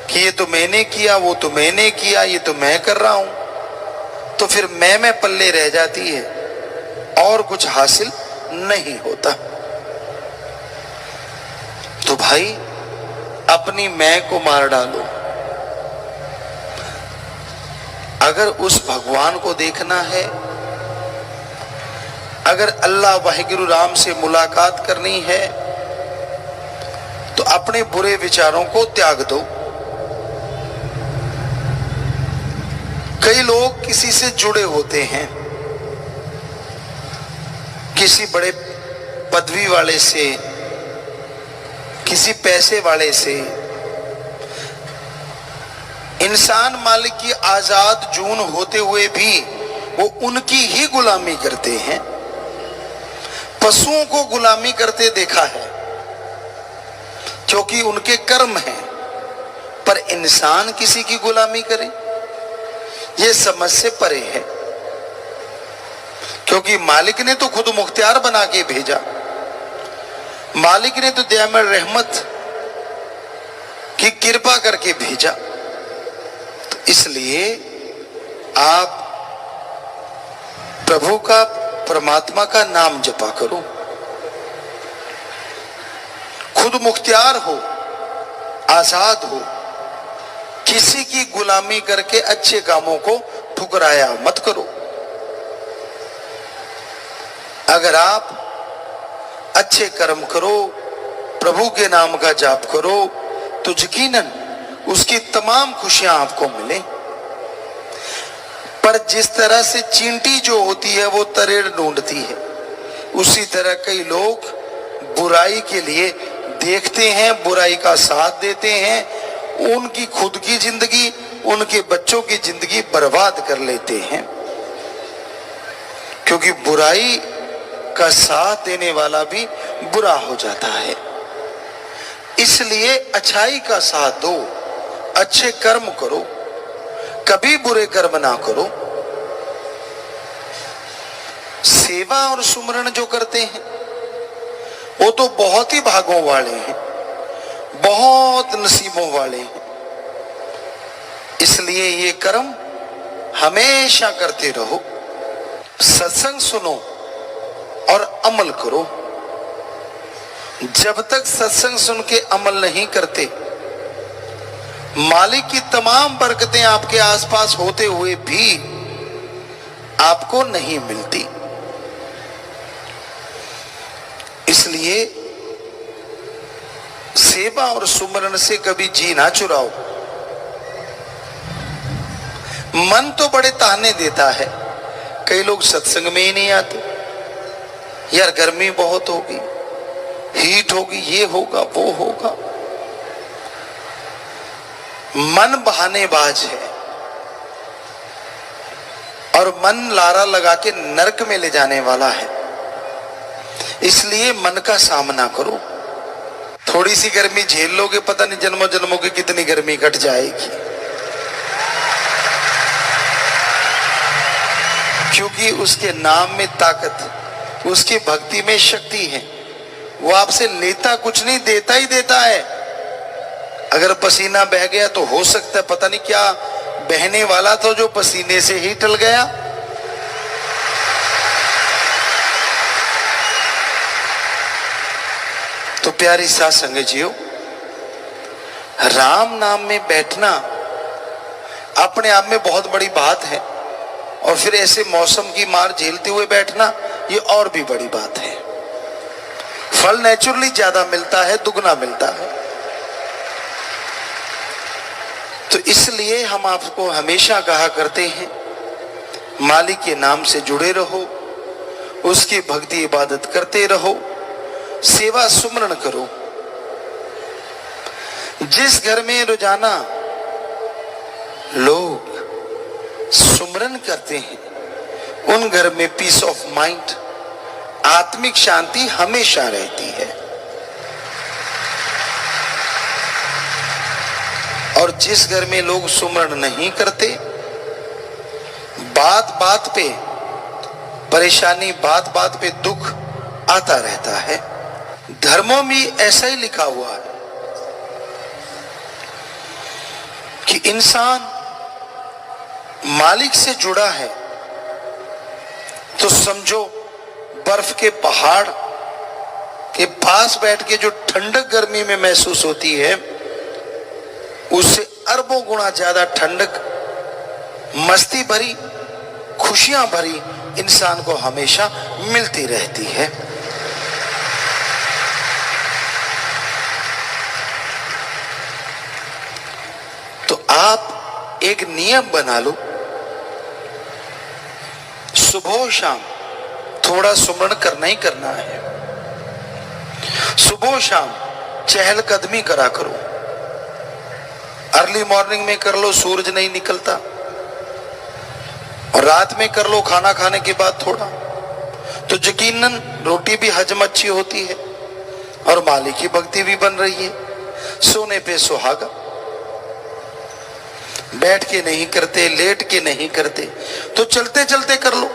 कि ये तो मैंने किया, वो तो मैंने किया, ये तो मैं कर रहा हूं, तो फिर मैं पल्ले रह जाती है और कुछ हासिल नहीं होता। तो भाई अपनी मैं को मार डालो। अगर उस भगवान को देखना है, अगर अल्लाह वाहिगुरु राम से मुलाकात करनी है, तो अपने बुरे विचारों को त्याग दो। कई लोग किसी से जुड़े होते हैं, किसी बड़े पदवी वाले से, किसी पैसे वाले से। इंसान मालिक की आजाद जून होते हुए भी वो उनकी ही गुलामी करते हैं। पशुओं को गुलामी करते देखा है क्योंकि उनके कर्म हैं, पर इंसान किसी की गुलामी करे ये समझ से परे है। क्योंकि मालिक ने तो खुद मुख्तियार बना के भेजा, मालिक ने तो दयामय रहमत की कृपा करके भेजा। तो इसलिए आप प्रभु का, परमात्मा का नाम जपा करो, खुद मुख्तियार हो, आजाद हो, किसी की गुलामी करके अच्छे कामों को ठुकराया मत करो। अगर आप अच्छे कर्म करो, प्रभु के नाम का जाप करो, तो यकीनन उसकी तमाम खुशियां आपको मिले। पर जिस तरह से चींटी जो होती है वो तरेड़ ढूंढती है, उसी तरह कई लोग बुराई के लिए देखते हैं, बुराई का साथ देते हैं, उनकी खुद की जिंदगी, उनके बच्चों की जिंदगी बर्बाद कर लेते हैं। क्योंकि बुराई का साथ देने वाला भी बुरा हो जाता है। इसलिए अच्छाई का साथ दो, अच्छे कर्म करो, कभी बुरे कर्म ना करो। सेवा और सुमरण जो करते हैं वो तो बहुत ही भागों वाले हैं, बहुत नसीबों वाले हैं। इसलिए ये कर्म हमेशा करते रहो। सत्संग सुनो और अमल करो। जब तक सत्संग सुन के अमल नहीं करते, मालिक की तमाम बरकतें आपके आसपास होते हुए भी आपको नहीं मिलती। इसलिए सेवा और सुमरण से कभी जी ना चुराओ। मन तो बड़े ताने देता है, कई लोग सत्संग में ही नहीं आते, यार गर्मी बहुत होगी, हीट होगी, ये होगा वो होगा। मन बहानेबाज है और मन लारा लगा के नरक में ले जाने वाला है। इसलिए मन का सामना करो। थोड़ी सी गर्मी झेल लोगे, पता नहीं जन्मों जन्मों की कितनी गर्मी कट जाएगी। क्योंकि उसके नाम में ताकत, उसकी भक्ति में शक्ति है। वो आपसे लेता कुछ नहीं, देता ही देता है। अगर पसीना बह गया तो हो सकता है पता नहीं क्या बहने वाला था जो पसीने से ही टल गया। तो प्यारी साथ संग जियो, राम नाम में बैठना अपने आप में बहुत बड़ी बात है, और फिर ऐसे मौसम की मार झेलते हुए बैठना ये और भी बड़ी बात है। फल नेचुरली ज्यादा मिलता है, दुगना मिलता है। तो इसलिए हम आपको हमेशा कहा करते हैं, मालिक के नाम से जुड़े रहो, उसकी भक्ति इबादत करते रहो, सेवा सुमरण करो। जिस घर में रोजाना लोग सुमरण करते हैं, उन घर में पीस ऑफ माइंड, आत्मिक शांति हमेशा रहती है। और जिस घर में लोग सुमरण नहीं करते, बात बात पे परेशानी, बात बात पे दुख आता रहता है। धर्मों में ऐसा ही लिखा हुआ है कि इंसान मालिक से जुड़ा है तो समझो बर्फ के पहाड़ के पास बैठ के जो ठंडक गर्मी में महसूस होती है, उससे अरबों गुना ज्यादा ठंडक, मस्ती भरी, खुशियां भरी इंसान को हमेशा मिलती रहती है। तो आप एक नियम बना लो, सुबह शाम थोड़ा सुमरण करना ही करना है। सुबह शाम चहलकदमी करा करो। अर्ली मॉर्निंग में कर लो, सूरज नहीं निकलता, और रात में कर लो खाना खाने के बाद थोड़ा, तो यकीनन रोटी भी हजम अच्छी होती है और मालिक की भक्ति भी बन रही है। सोने पे सुहागा, बैठ के नहीं करते, लेट के नहीं करते, तो चलते चलते कर लो।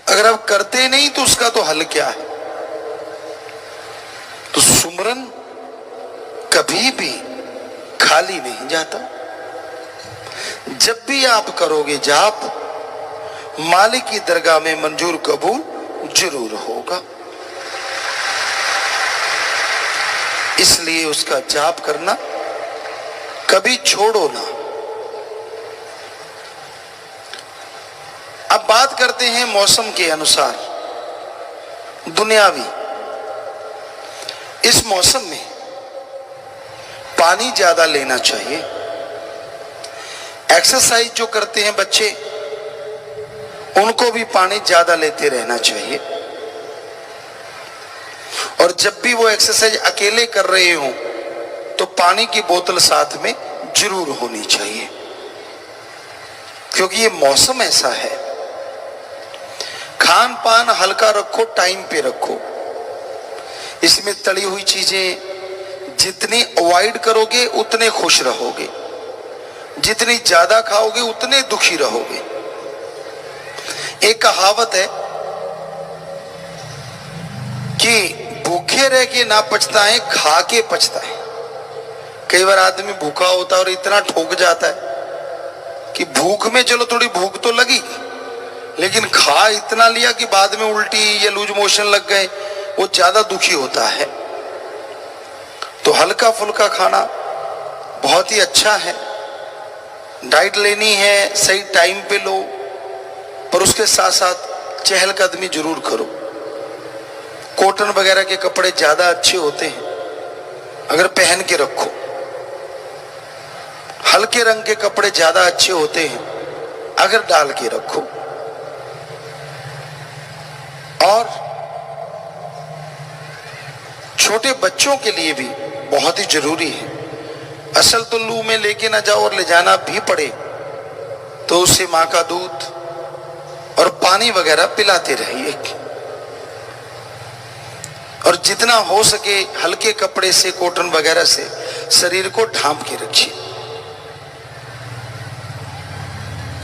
अगर आप करते नहीं तो उसका तो हल क्या है? तो सुमरन कभी भी खाली नहीं जाता। जब भी आप करोगे जाप, मालिक की दरगाह में मंजूर कबूल जरूर होगा। इसलिए उसका जाप करना कभी छोड़ो ना। अब बात करते हैं मौसम के अनुसार दुनियावी। इस मौसम में पानी ज्यादा लेना चाहिए। एक्सरसाइज जो करते हैं बच्चे, उनको भी पानी ज्यादा लेते रहना चाहिए। और जब भी वो एक्सरसाइज अकेले कर रहे हो तो पानी की बोतल साथ में जरूर होनी चाहिए, क्योंकि ये मौसम ऐसा है। खान पान हल्का रखो, टाइम पे रखो। इसमें तली हुई चीजें जितनी अवॉइड करोगे उतने खुश रहोगे, जितनी ज्यादा खाओगे उतने दुखी रहोगे। एक कहावत है कि भूखे रह के ना पचता है, खा के पचता है। कई बार आदमी भूखा होता है और इतना ठोक जाता है कि भूख में चलो थोड़ी भूख तो लगी, लेकिन खा इतना लिया कि बाद में उल्टी या लूज मोशन लग गए, वो ज्यादा दुखी होता है। तो हल्का फुल्का खाना बहुत ही अच्छा है। डाइट लेनी है, सही टाइम पे लो, पर उसके साथ साथ चहलकदमी जरूर करो। कॉटन वगैरह के कपड़े ज्यादा अच्छे होते हैं, अगर पहन के रखो। हल्के रंग के कपड़े ज्यादा अच्छे होते हैं, अगर डाल के रखो। और छोटे बच्चों के लिए भी बहुत ही जरूरी है। असल तो लू में लेके ना जाओ और ले जाना भी पड़े तो उसे मां का दूध और पानी वगैरह पिलाते रहिए। और जितना हो सके हल्के कपड़े से, कॉटन वगैरह से शरीर को ढांप के रखिए।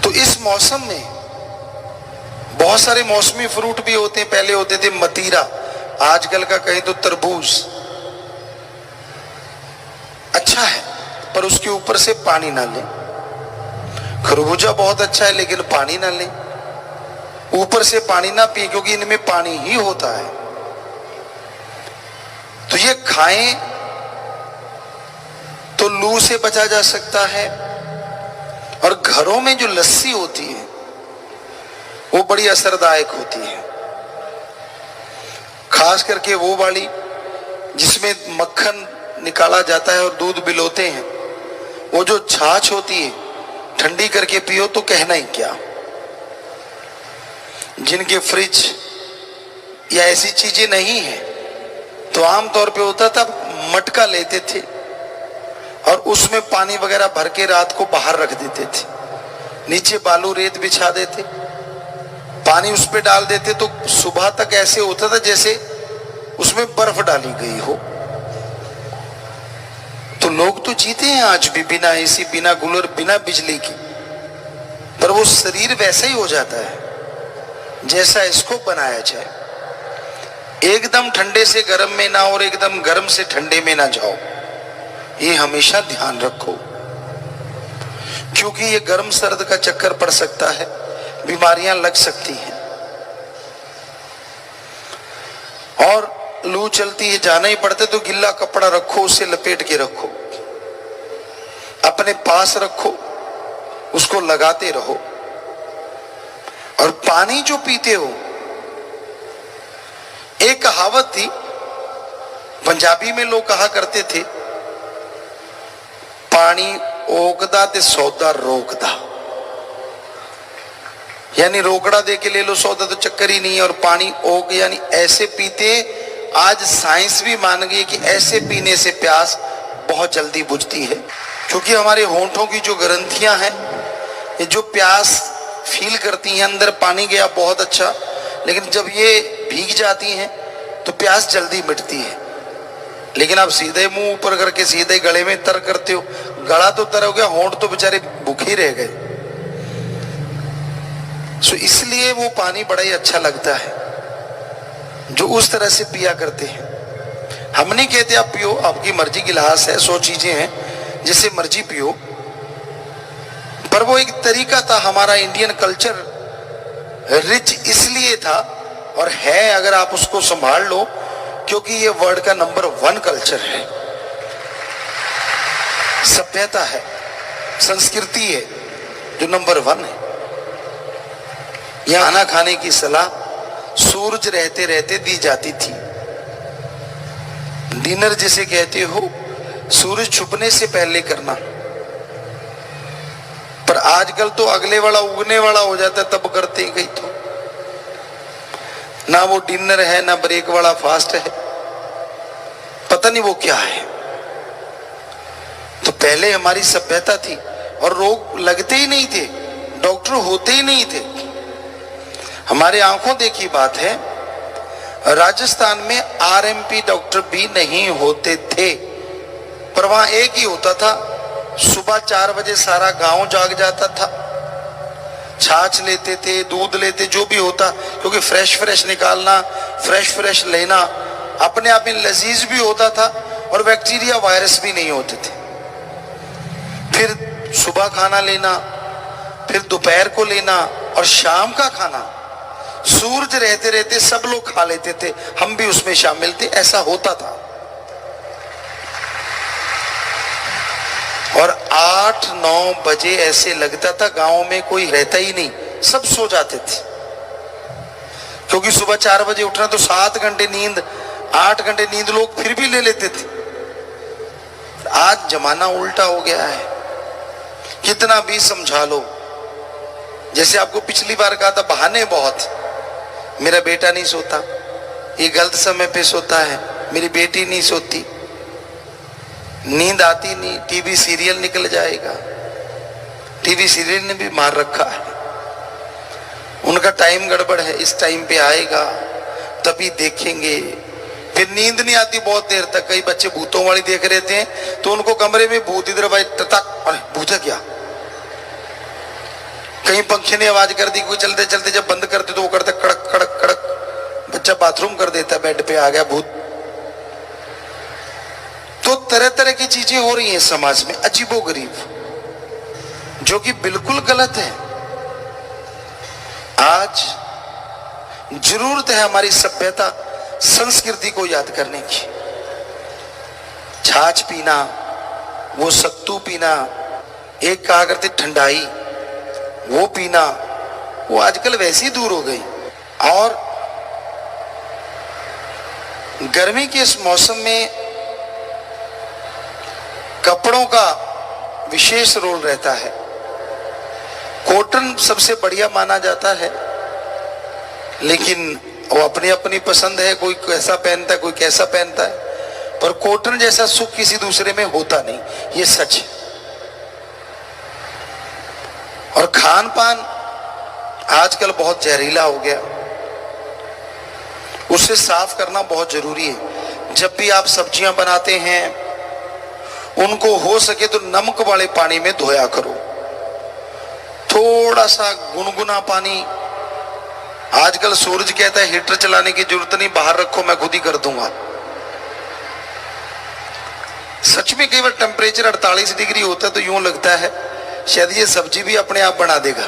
तो इस मौसम में बहुत सारे मौसमी फ्रूट भी होते हैं। पहले होते थे मतीरा, आजकल का कहें तो तरबूज अच्छा है, पर उसके ऊपर से पानी ना लें। खरबूजा बहुत अच्छा है, लेकिन पानी ना लें, ऊपर से पानी ना पिए, क्योंकि इनमें पानी ही होता है। तो ये खाएं तो लू से बचा जा सकता है। और घरों में जो लस्सी होती है वो बड़ी असरदायक होती है, खास करके वो वाली जिसमें मक्खन निकाला जाता है और दूध बिलोते हैं। वो जो छाछ होती है ठंडी करके पियो तो कहना ही क्या। जिनके फ्रिज या ऐसी चीजें नहीं है तो आमतौर पे होता था मटका लेते थे और उसमें पानी वगैरह भर के रात को बाहर रख देते थे, नीचे बालू रेत बिछा देते, पानी उस पे डाल देते, तो सुबह तक ऐसे होता था जैसे उसमें बर्फ डाली गई हो। तो लोग तो जीते हैं आज भी बिना एसी, बिना कूलर, बिना बिजली की। पर वो शरीर वैसा ही हो जाता है जैसा इसको बनाया जाए। एकदम ठंडे से गर्म में ना और एकदम गर्म से ठंडे में ना जाओ, ये हमेशा ध्यान रखो, क्योंकि ये गर्म सर्द का चक्कर पड़ सकता है, बीमारियां लग सकती हैं। और लू चलती है, जाना ही पड़ता तो गिल्ला कपड़ा रखो, उसे लपेट के रखो, अपने पास रखो, उसको लगाते रहो। और पानी जो पीते हो, एक कहावत थी पंजाबी में, लोग कहा करते थे, पानी ओकदा ते सौदा रोकदा, यानी रोकड़ा दे के ले लो, सौदा तो चक्कर ही नहीं है। और पानी ओक यानी ऐसे पीते, आज साइंस भी मान गई कि ऐसे पीने से प्यास बहुत जल्दी बुझती है, क्योंकि हमारे होंठों की जो ग्रंथियां हैं, ये जो प्यास फील करती हैं, अंदर पानी गया बहुत अच्छा, लेकिन जब ये भीग जाती हैं तो प्यास जल्दी मिटती है। लेकिन आप सीधे मुंह ऊपर करके सीधे गले में तर करते हो, गला तो तर हो गया, होंठ तो बेचारे भूखे रह गए। सो इसलिए वो पानी बड़ा ही अच्छा लगता है जो उस तरह से पिया करते हैं। हम नहीं कहते आप पियो, आपकी मर्जी, गिलास है, 100 चीजें हैं, जिसे मर्जी पियो, पर वो एक तरीका था। हमारा इंडियन कल्चर रिच इसलिए था और है, अगर आप उसको संभाल लो, क्योंकि ये वर्ल्ड का नंबर 1 कल्चर है, सभ्यता है, संस्कृति है जो नंबर 1 है। यहां खाना खाने की सलाह सूरज रहते रहते दी जाती थी। डिनर जिसे कहते हो, सूरज छुपने से पहले करना। पर आजकल तो अगले वाला उगने वाला हो जाता है तब करते हैं कहीं, तो ना वो डिनर है ना ब्रेक वाला फास्ट है, पता नहीं वो क्या है। तो पहले हमारी सभ्यता थी और रोग लगते ही नहीं थे, डॉक्टर होते ही नहीं थे। हमारे आंखों देखी बात है, राजस्थान में आरएमपी डॉक्टर भी नहीं होते थे, पर वहां एक ही होता था, सुबह 4 बजे सारा गांव जाग जाता था, छाछ लेते थे, दूध लेते, जो भी होता, क्योंकि फ्रेश निकालना, फ्रेश लेना अपने आप में लजीज भी होता था और बैक्टीरिया वायरस भी नहीं होते थे। फिर सुबह खाना लेना, फिर दोपहर को लेना और शाम का खाना, सूरज रहते रहते सब लोग खा लेते थे, हम भी उसमें शामिल थे, ऐसा होता था। और 8-9 बजे ऐसे लगता था गांव में कोई रहता ही नहीं, सब सो जाते थे, क्योंकि सुबह 4 बजे उठना तो 7 घंटे नींद, 8 घंटे नींद लोग फिर भी ले लेते थे। आज जमाना उल्टा हो गया है, कितना भी समझा लो। जैसे आपको पिछली बार कहा था, बहाने बहुत, मेरा बेटा नहीं सोता, ये गलत समय पे सोता है, मेरी बेटी नहीं सोती, नींद आती नहीं, टीवी सीरियल निकल जाएगा। टीवी सीरियल ने भी मार रखा है, उनका टाइम गड़बड़ है, इस टाइम पे आएगा तभी देखेंगे। फिर नींद नहीं आती बहुत देर तक, कई बच्चे भूतों वाली देख रहे थे तो उनको कमरे में भूत, इधर भाई टक, अरे भूत है क्या, कहीं पंखे ने आवाज कर दी, कोई चलते चलते जब बंद करते तो वो करता कड़क कड़क कड़क, बच्चा बाथरूम कर देता, बेड पे आ गया भूत। तो तरह तरह की चीजें हो रही हैं समाज में, अजीबोगरीब, जो कि बिल्कुल गलत है। आज जरूरत है हमारी सभ्यता संस्कृति को याद करने की। छाछ पीना, वो सत्तू पीना, एक कहा करते ठंडाई, वो पीना, वो आजकल वैसी दूर हो गई। और गर्मी के इस मौसम में कपड़ों का विशेष रोल रहता है। कॉटन सबसे बढ़िया माना जाता है, लेकिन वो अपनी अपनी पसंद है, कोई कैसा पहनता है, कोई कैसा पहनता है, पर कॉटन जैसा सुख किसी दूसरे में होता नहीं, ये सच है। और खान पान आजकल बहुत जहरीला हो गया, उसे साफ करना बहुत जरूरी है। जब भी आप सब्जियां बनाते हैं, उनको हो सके तो नमक वाले पानी में धोया करो, थोड़ा थोड़ा सा गुनगुना पानी। आजकल सूरज कहता है हीटर चलाने की जरूरत नहीं, बाहर रखो मैं खुद ही कर दूंगा। सच में कई बार टेम्परेचर 48 डिग्री होता है तो यूं लगता है शायद ये सब्जी भी अपने आप बना देगा,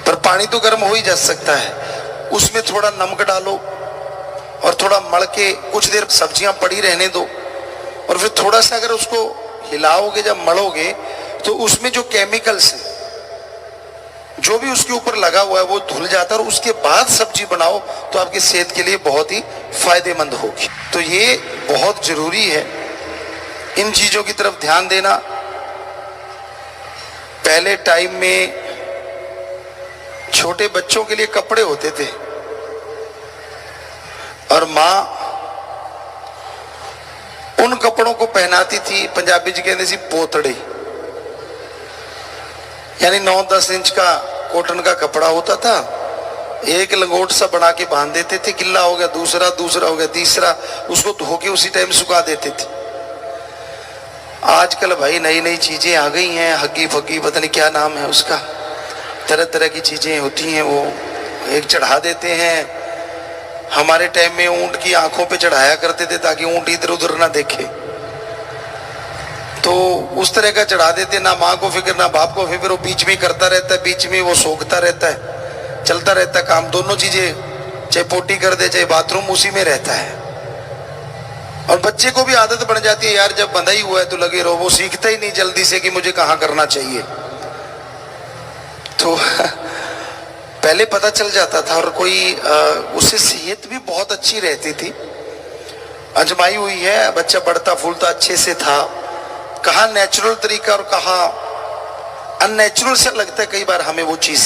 पर पानी तो गर्म हो ही जा सकता है। उसमें थोड़ा नमक डालो और थोड़ा मल के कुछ देर सब्जियां पड़ी रहने दो, और फिर थोड़ा सा अगर उसको हिलाओगे, जब मलोगे तो उसमें जो केमिकल्स है, जो भी उसके ऊपर लगा हुआ है वो धुल जाता है, और उसके बाद सब्जी बनाओ तो आपकी सेहत के लिए बहुत ही फायदेमंद होगी। तो ये बहुत जरूरी है इन चीजों की तरफ ध्यान देना। पहले टाइम में छोटे बच्चों के लिए कपड़े होते थे और मां उन कपड़ों को पहनाती थी, पंजाबी जी कहते सी पोतड़े, यानी 9-10 इंच का कॉटन का कपड़ा होता था, एक लंगोट सा बना के बांध देते थे, गिल्ला हो गया दूसरा, दूसरा हो गया तीसरा, उसको धो के उसी टाइम सुखा देते थे। आजकल भाई नई नई चीजें आ गई हैं, हग्गी फग्गी पता नहीं क्या नाम है उसका, तरह तरह की चीजें होती हैं, वो एक चढ़ा देते हैं। हमारे टाइम में ऊंट की आंखों पे चढ़ाया करते थे ताकि ऊंट इधर उधर ना देखे, तो उस तरह का चढ़ा देते, ना माँ को फिक्र ना बाप को फिक्र, वो बीच में करता रहता है, बीच में वो सोखता रहता है, चलता रहता है काम, दोनों चीजें, चाहे पोटी कर दे चाहे बाथरूम उसी में रहता है। और बच्चे को भी आदत बन जाती है यार, जब बंधा ही हुआ है तो लगे रहो, वो सीखता ही नहीं जल्दी से कि मुझे कहाँ करना चाहिए। तो पहले पता चल जाता था, और कोई उससे सेहत भी बहुत अच्छी रहती थी, अजमाई हुई है, बच्चा बढ़ता फूलता अच्छे से था। कहा नेचुरल तरीका और कहा अननेचुरल से लगता है कई बार हमें वो चीज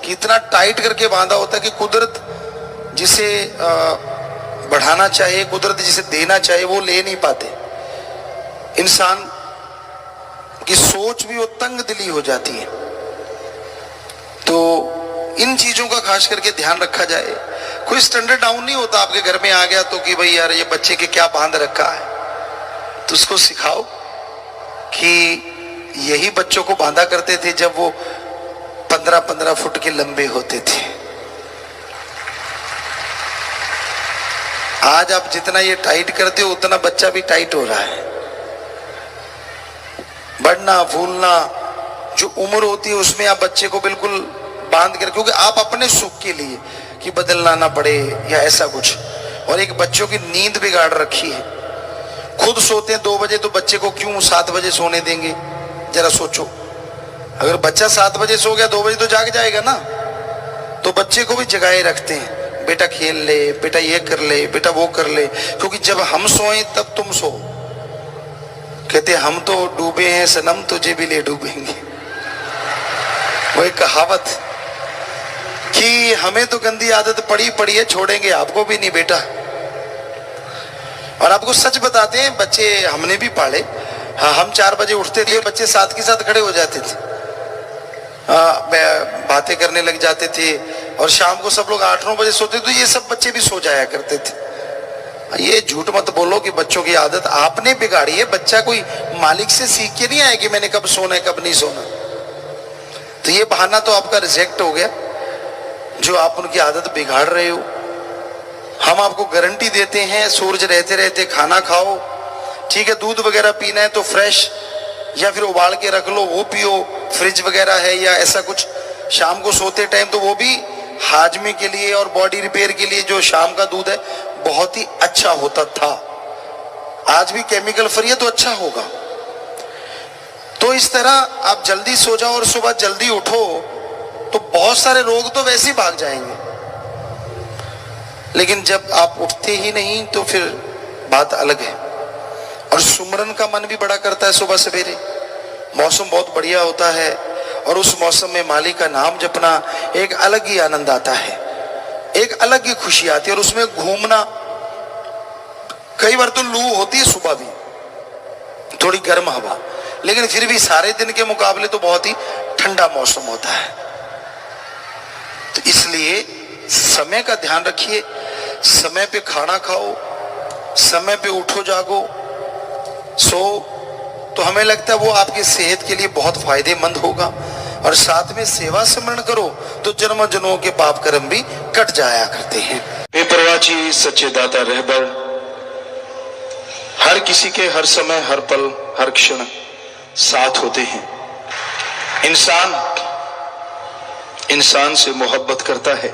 कि इतना टाइट करके बांधा होता है कि कुदरत जिसे बढ़ाना चाहिए, कुदरत जिसे देना चाहिए वो ले नहीं पाते। इंसान की सोच भी वो तंग दिली हो जाती है। तो इन चीजों का खास करके ध्यान रखा जाए। कोई स्टैंडर्ड डाउन नहीं होता आपके घर में आ गया तो कि भाई यार ये बच्चे के क्या बांध रखा है, तो उसको सिखाओ कि यही बच्चों को बांधा करते थे जब वो 15-15 फुट के लंबे होते थे। आज आप जितना ये टाइट करते हो उतना बच्चा भी टाइट हो रहा है। बढ़ना फूलना जो उम्र होती है उसमें आप बच्चे को बिल्कुल बांध कर, क्योंकि आप अपने सुख के लिए कि बदलना ना पड़े या ऐसा कुछ। और एक बच्चों की नींद बिगाड़ रखी है, खुद सोते हैं 2 बजे तो बच्चे को क्यों 7 बजे सोने देंगे? जरा सोचो, अगर बच्चा 7 बजे सो गया 2 बजे तो जाग जाएगा ना, तो बच्चे को भी जगाए रखते हैं, बेटा खेल ले, बेटा ये कर ले, बेटा वो कर ले, क्योंकि जब हम सोए तब तुम सो। कहते हम तो डूबे हैं सनम, तुझे भी ले डूबेंगे। वो एक कहावत कि हमें तो गंदी आदत पड़ी है, छोड़ेंगे आपको भी नहीं बेटा। और आपको सच बताते हैं, बच्चे हमने भी पाले। हाँ, हम 4 बजे उठते थे, बच्चे साथ के साथ खड़े हो जाते थे, बातें करने लग जाते थे, और शाम को सब लोग 8-9 बजे सोते, तो ये सब बच्चे भी सो जाया करते थे। ये झूठ मत बोलो कि बच्चों की आदत आपने बिगाड़ी है। बच्चा कोई मालिक से सीख के नहीं आया कि मैंने कब सोना है कब नहीं सोना। तो ये बहाना तो आपका रिजेक्ट हो गया, जो आप उनकी आदत बिगाड़ रहे हो। हम आपको गारंटी देते हैं, सूरज रहते रहते खाना खाओ, ठीक है। दूध वगैरह पीना है तो फ्रेश या फिर उबाल के रख लो, वो पियो, फ्रिज वगैरह है या ऐसा कुछ। शाम को सोते टाइम तो वो भी हाजमे के लिए और बॉडी रिपेयर के लिए जो शाम का दूध है बहुत ही अच्छा होता था। आज भी केमिकल फ्री है तो अच्छा होगा। तो इस तरह आप जल्दी सो जाओ और सुबह जल्दी उठो तो बहुत सारे रोग तो वैसे ही भाग जाएंगे। लेकिन जब आप उठते ही नहीं तो फिर बात अलग है। और सुमरन का मन भी बड़ा करता है सुबह सवेरे, मौसम बहुत बढ़िया होता है और उस मौसम में मालिक का नाम जपना एक अलग ही आनंद आता है, एक अलग ही खुशी आती है। और उसमें घूमना, कई बार तो लू होती है सुबह भी, थोड़ी गर्म हवा, लेकिन फिर भी सारे दिन के मुकाबले तो बहुत ही ठंडा मौसम होता है। तो इसलिए समय का ध्यान रखिए, समय पे खाना खाओ, समय पे उठो जागो, सो तो हमें लगता है वो आपकी सेहत के लिए बहुत फायदेमंद होगा। और साथ में सेवा स्मरण करो तो जन्म जन्मों के पाप कर्म भी कट जाया करते हैं। बेपरवाची सच्चे दाता रहबर हर किसी के हर समय हर पल हर क्षण साथ होते हैं। इंसान से मोहब्बत करता है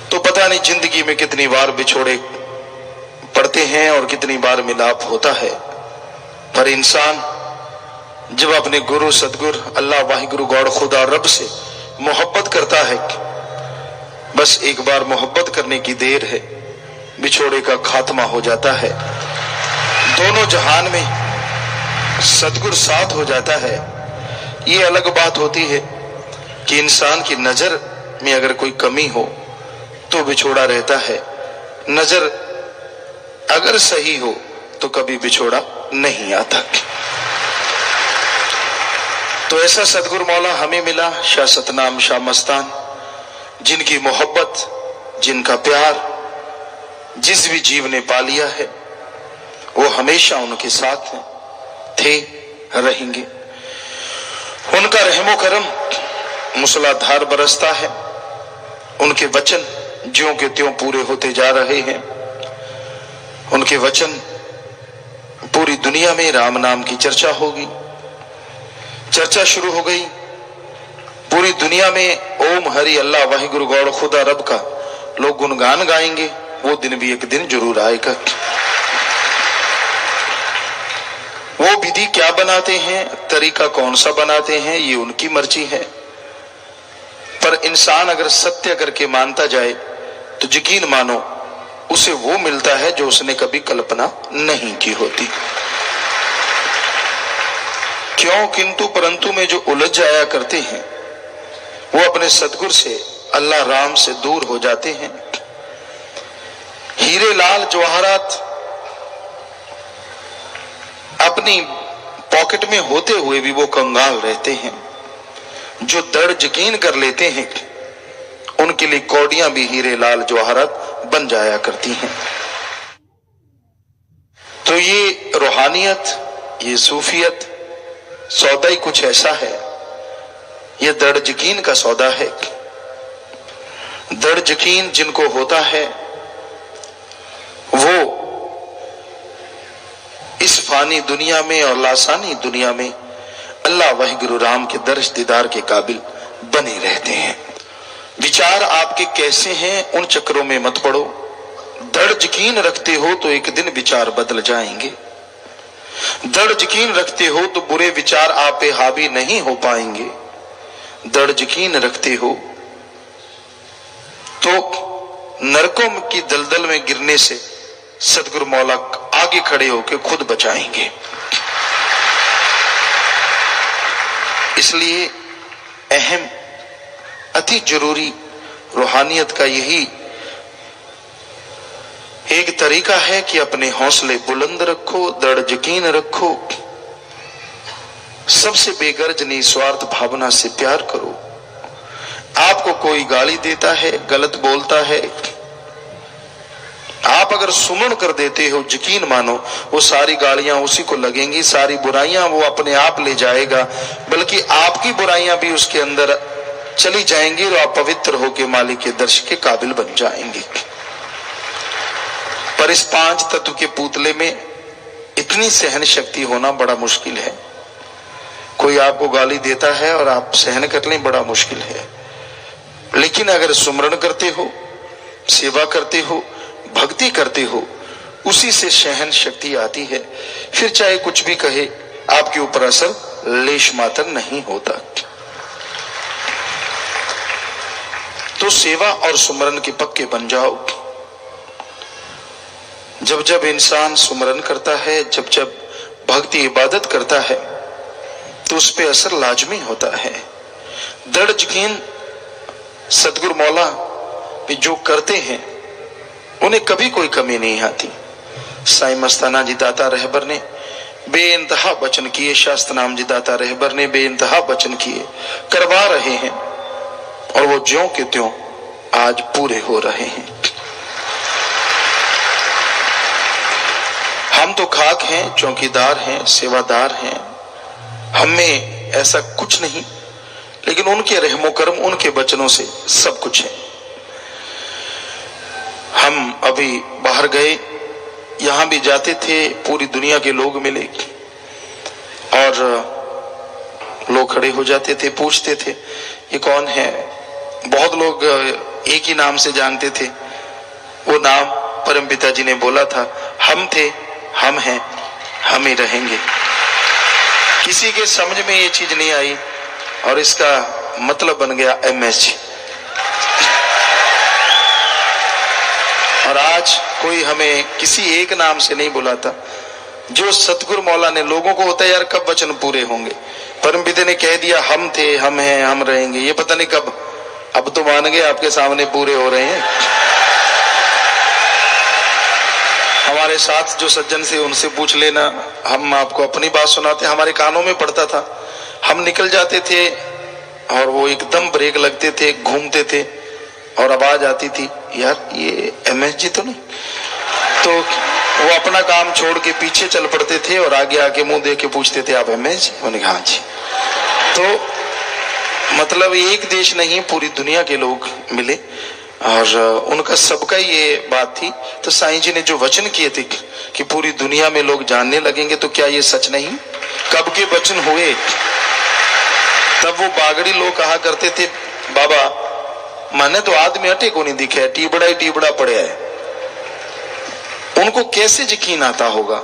तो पता नहीं जिंदगी में कितनी बार बिछोड़े पड़ते हैं और कितनी बार मिलाप होता है, पर इंसान जब अपने गुरु सदगुरु अल्लाह वाहिगुरु गॉड खुदा रब से मोहब्बत करता है, बस एक बार मोहब्बत करने की देर है, बिछोड़े का खात्मा हो जाता है। दोनों जहान में सदगुरु साथ हो जाता है। ये अलग बात होती है कि इंसान की नजर में अगर कोई कमी हो तो बिछोड़ा रहता है, नजर अगर सही हो तो कभी बिछोड़ा नहीं आता। तो ऐसा सदगुरु मौला हमें मिला, शाह सतनाम शाह मस्तान, जिनकी मोहब्बत जिनका प्यार जिस भी जीव ने पा लिया है वो हमेशा उनके साथ थे, रहेंगे। उनका रहमो करम मूसलाधार बरसता है, उनके वचन ज्यों के त्यों पूरे होते जा रहे हैं। उनके वचन पूरी दुनिया में राम नाम की चर्चा होगी, चर्चा शुरू हो गई। पूरी दुनिया में ओम हरि अल्लाह वाहिगुरु गौड़ खुदा रब का लोग गुणगान गाएंगे। वो दिन भी एक दिन जरूर आएगा। वो विधि क्या बनाते हैं, तरीका कौन सा बनाते हैं, ये उनकी मर्जी है। पर इंसान अगर सत्य करके मानता जाए तो यकीन मानो उसे वो मिलता है जो उसने कभी कल्पना नहीं की होती। क्यों किंतु परंतु में जो उलझ जाया करते हैं वो अपने सदगुरु से अल्लाह राम से दूर हो जाते हैं। हीरे लाल जवाहरात अपनी पॉकेट में होते हुए भी वो कंगाल रहते हैं। जो दृढ़ यकीन कर लेते हैं उनके लिए कौड़ियां भी हीरे लाल जवाहरात बन जाया करती हैं। तो ये रूहानियत, ये सूफियत सौदा ही कुछ ऐसा है। ये दृढ़ यकीन का सौदा है। दृढ़ यकीन जिनको होता है वो इस फानी दुनिया में और लासानी दुनिया में अल्लाह वाहिगुरु राम के दर्श दीदार के काबिल बने रहते हैं। विचार आपके कैसे हैं उन चक्रों में मत पड़ो। दृढ़ यकीन रखते हो तो एक दिन विचार बदल जाएंगे। दृढ़ यकीन रखते हो तो बुरे विचार आप पे हावी नहीं हो पाएंगे। दृढ़ यकीन रखते हो तो नरकों की दलदल में गिरने से सदगुरु मौला आगे खड़े होकर खुद बचाएंगे। इसलिए अहम अति जरूरी रूहानियत का यही एक तरीका है कि अपने हौसले बुलंद रखो, दृढ़ यकीन रखो, सबसे बेगर्ज निस्वार्थ भावना से प्यार करो। आपको कोई गाली देता है, गलत बोलता है, आप अगर सुमन कर देते हो, यकीन मानो वो सारी गालियां उसी को लगेंगी, सारी बुराइयां वो अपने आप ले जाएगा, बल्कि आपकी बुराइयां भी उसके अंदर चली जाएंगी और आप पवित्र होकर मालिक के दर्श के काबिल बन जाएंगे। पर इस पांच तत्व के पुतले में इतनी सहन शक्ति होना बड़ा मुश्किल है। कोई आपको गाली देता है और आप सहन कर लें, बड़ा मुश्किल है। लेकिन अगर सुमरण करते हो, सेवा करते हो, भक्ति करते हो, उसी से सहन शक्ति आती है। फिर चाहे कुछ भी कहे आपके ऊपर असर लेश मात्र नहीं होता। तो सेवा और सुमरन के पक्के बन जाओ। जब जब इंसान सुमरन करता है, जब जब भक्ति इबादत करता है तो उस पे असर लाजमी होता है। दृढ़ यकीन सदगुरु मौला भी जो करते हैं उन्हें कभी कोई कमी नहीं आती। साईं मस्ताना जी दाता रहबर ने बेइंतहा वचन किए, शास्त्र नाम जी दाता रहबर ने बेइंतहा वचन किए, करवा रहे हैं और वो ज्यों के त्यों आज पूरे हो रहे हैं। हम तो खाक हैं, चौकीदार हैं, सेवादार हैं। हमें ऐसा कुछ नहीं, लेकिन उनके रहमो करम, उनके वचनों से सब कुछ है। हम अभी बाहर गए, यहां भी जाते थे, पूरी दुनिया के लोग मिले और लोग खड़े हो जाते थे, पूछते थे ये कौन है। बहुत लोग एक ही नाम से जानते थे, वो नाम परमपिता जी ने बोला था, हम थे, हम हैं, हम ही रहेंगे। किसी के समझ में ये चीज नहीं आई और इसका मतलब बन गया MS। और आज कोई हमें किसी एक नाम से नहीं बुलाता। जो सतगुरु मौला ने लोगों को होता है यार कब वचन पूरे होंगे, परमपिता ने कह दिया हम थे, हम हैं, हम रहेंगे, ये पता नहीं कब। अब तो मान गए, आपके सामने पूरे हो रहे हैं। हमारे साथ जो सज्जन से उनसे पूछ लेना, हम आपको अपनी बात सुनाते, हमारे कानों में पड़ता था, हम निकल जाते थे और वो एकदम ब्रेक लगते थे, घूमते थे और आवाज आती थी यार ये MS जी तो नहीं। तो वो अपना काम छोड़ के पीछे चल पड़ते थे और आगे आके मुंह देख के पूछते थे आप MS जी? उन्होंने कहा हाँ जी। तो मतलब एक देश नहीं, पूरी दुनिया के लोग मिले और उनका सबका ये बात थी। तो साईं जी ने जो वचन किए थे कि पूरी दुनिया में लोग जानने लगेंगे, तो क्या ये सच नहीं? कब के वचन हुए? तब वो बागड़ी लोग कहा करते थे बाबा माने तो आदमी अटे को नहीं दिखे है, टीबड़ा ही टीबड़ा पड़े है। उनको कैसे यकीन आता होगा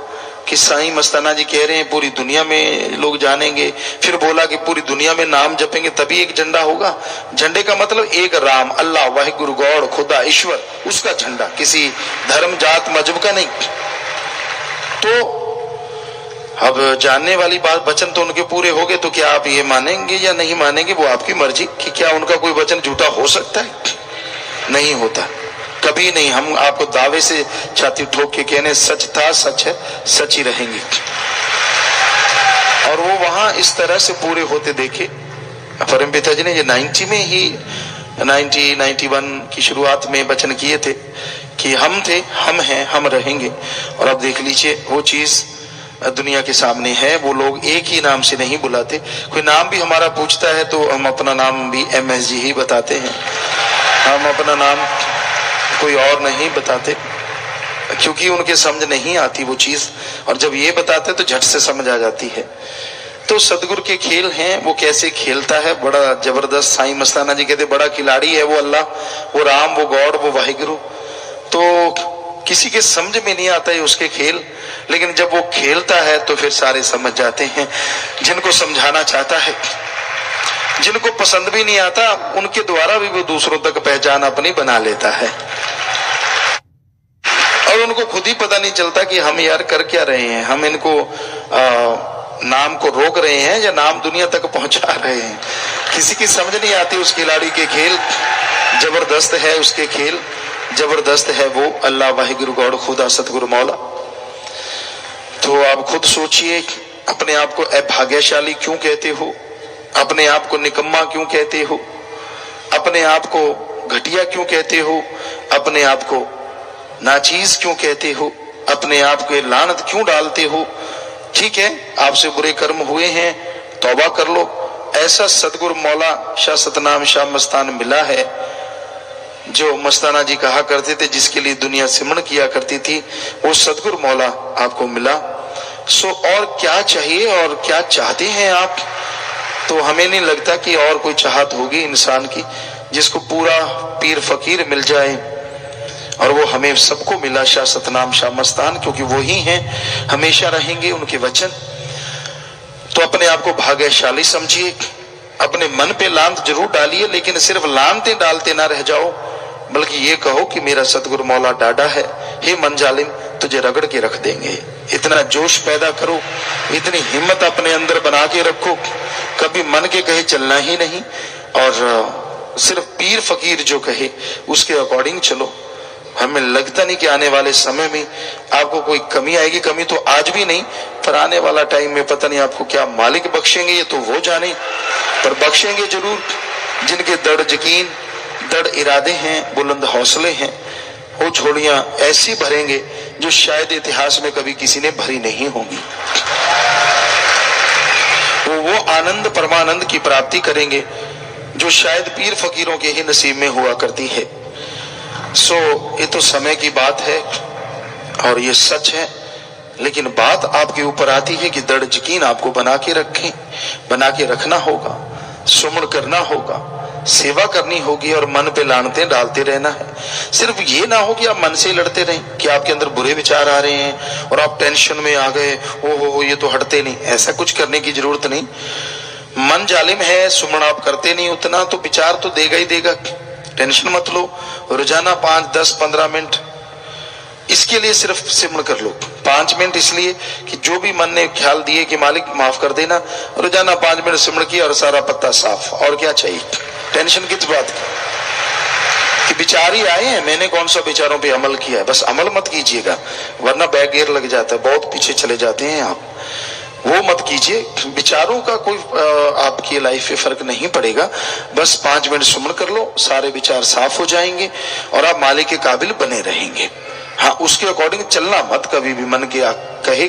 कि साईं मस्ताना जी कह रहे हैं पूरी दुनिया में लोग जानेंगे। फिर बोला कि पूरी दुनिया में नाम जपेंगे तभी एक झंडा होगा। झंडे का मतलब एक राम, अल्लाह, वाहिगुरु, गॉड, खुदा, ईश्वर, उसका झंडा, किसी धर्म जात मजहब का नहीं। तो अब जानने वाली बात, वचन तो उनके पूरे हो गए, तो क्या आप ये मानेंगे या नहीं मानेंगे वो आपकी मर्जी। कि क्या उनका कोई वचन झूठा हो सकता है? नहीं होता, कभी नहीं। हम आपको दावे से छाती ठोक के कहने सच था, सच है, सच ही रहेंगे। और वो वहां इस तरह से पूरे होते देखे। परमपिता जी ने ये 90 में ही 91 की शुरुआत में वचन किए थे कि हम थे, हम हैं, हम रहेंगे। और अब देख लीजिए वो चीज दुनिया के सामने है। वो लोग एक ही नाम से नहीं बुलाते, कोई नाम भी हमारा पूछता है तो हम अपना नाम भी MS जी ही बताते हैं। हम अपना नाम कोई और नहीं बताते, क्योंकि उनके समझ नहीं आती वो चीज। और जब ये बताते तो झट से समझ आ जाती है। तो सदगुरु के खेल हैं, वो कैसे खेलता है, बड़ा जबरदस्त। साईं मस्ताना जी कहते बड़ा खिलाड़ी है वो अल्लाह, वो राम, वो गॉड, वो वाहिगुरु। तो किसी के समझ में नहीं आता है उसके खेल, लेकिन जब वो खेलता है तो फिर सारे समझ जाते हैं। जिनको समझाना चाहता है, जिनको पसंद भी नहीं आता, उनके द्वारा भी वो दूसरों तक पहचान अपनी बना लेता है। और उनको खुद ही पता नहीं चलता कि हम यार कर क्या रहे हैं। हम इनको नाम को रोक रहे हैं या नाम दुनिया तक पहुंचा रहे हैं। किसी की समझ नहीं आती उस खिलाड़ी के खेल। जबरदस्त है उसके खेल, जबरदस्त है वो अल्लाह, वाहिगुरु, गॉड, खुदा, सतगुरु मौला। तो आप खुद सोचिए, अपने आप को अभाग्यशाली क्यों कहते हो? अपने आप को निकम्मा क्यों कहते हो? अपने आप को घटिया क्यों कहते हो? अपने आप को नाचीज क्यों कहते हो? अपने आप को लानत क्यों डालते हो? ठीक है, आपसे बुरे कर्म हुए हैं, तौबा कर लो। ऐसा सतगुरु मौला शाह सतनाम शाह मस्तान मिला है, जो मस्ताना जी कहा करते थे जिसके लिए दुनिया सिमरण किया करती थी, वो सतगुरु मौला आपको मिला। सो और क्या चाहिए और क्या चाहते हैं आप? तो हमें नहीं लगता कि और कोई चाहत होगी इंसान की जिसको पूरा पीर फकीर मिल जाए। और वो हमें सबको मिला, शाह सतनाम शाह मस्तान, क्योंकि वो ही हैं, हमेशा रहेंगे उनके वचन। तो अपने आप को भाग्यशाली समझिए। अपने मन पे लांत जरूर डालिए, लेकिन सिर्फ लांते डालते ना रह जाओ, बल्कि ये कहो कि मेरा सतगुरु मौला डाडा है, हे मन जालिम तुझे रगड़ के रख देंगे। इतना जोश पैदा करो, इतनी हिम्मत अपने अंदर बना के रखो, कभी मन के कहे चलना ही नहीं, और सिर्फ पीर फकीर जो कहे उसके अकॉर्डिंग चलो। हमें लगता नहीं कि आने वाले समय में आपको कोई कमी आएगी। कमी तो आज भी नहीं, पर आने वाला टाइम में पता नहीं आपको क्या मालिक बख्शेंगे, ये तो वो जाने, पर बख्शेंगे जरूर। जिनके दृढ़ यकीन, दृढ़ इरादे हैं, बुलंद हौसले हैं, वो झोलियां ऐसी भरेंगे जो शायद इतिहास में कभी किसी ने भरी नहीं होंगी। वो आनंद परमानंद की प्राप्ति करेंगे जो शायद पीर फकीरों के ही नसीब में हुआ करती है। सो ये तो समय की बात है और ये सच है, लेकिन बात आपके ऊपर आती है कि दृढ़ यकीन आपको बना के रखें, बना के रखना होगा, सुमन करना होगा, सेवा करनी होगी और मन पे लानतें डालते रहना है। सिर्फ ये ना हो कि आप मन से लड़ते रहें कि आपके अंदर बुरे विचार आ रहे हैं और आप टेंशन में आ गए, ओ ये तो हटते नहीं। ऐसा कुछ करने की जरूरत नहीं। मन जालिम है, सुमन आप करते नहीं उतना, तो विचार तो देगा ही देगा। टेंशन मत लो। रोजाना 5, 10, 15 मिनट इसके लिए सिर्फ सिमरण कर लो। 5 मिनट इसलिए कि जो भी मन ने ख्याल दिए कि मालिक माफ कर देना, रोजाना 5 मिनट सिमरण किया और सारा पत्ता साफ। और क्या चाहिए? टेंशन किस बात की? कि विचार ही आए हैं, मैंने कौन सा विचारों पे अमल किया है। बस अमल मत कीजिएगा, वरना बैक गियर लग जाता है, बहुत पीछे चले जाते हैं आप। वो मत कीजिए। विचारों का कोई आपकी लाइफ पे फर्क नहीं पड़ेगा। बस 5 मिनट सुमन कर लो, सारे विचार साफ हो जाएंगे और आप मालिक के काबिल बने रहेंगे। हाँ, उसके अकॉर्डिंग चलना मत। कभी भी मन के कहे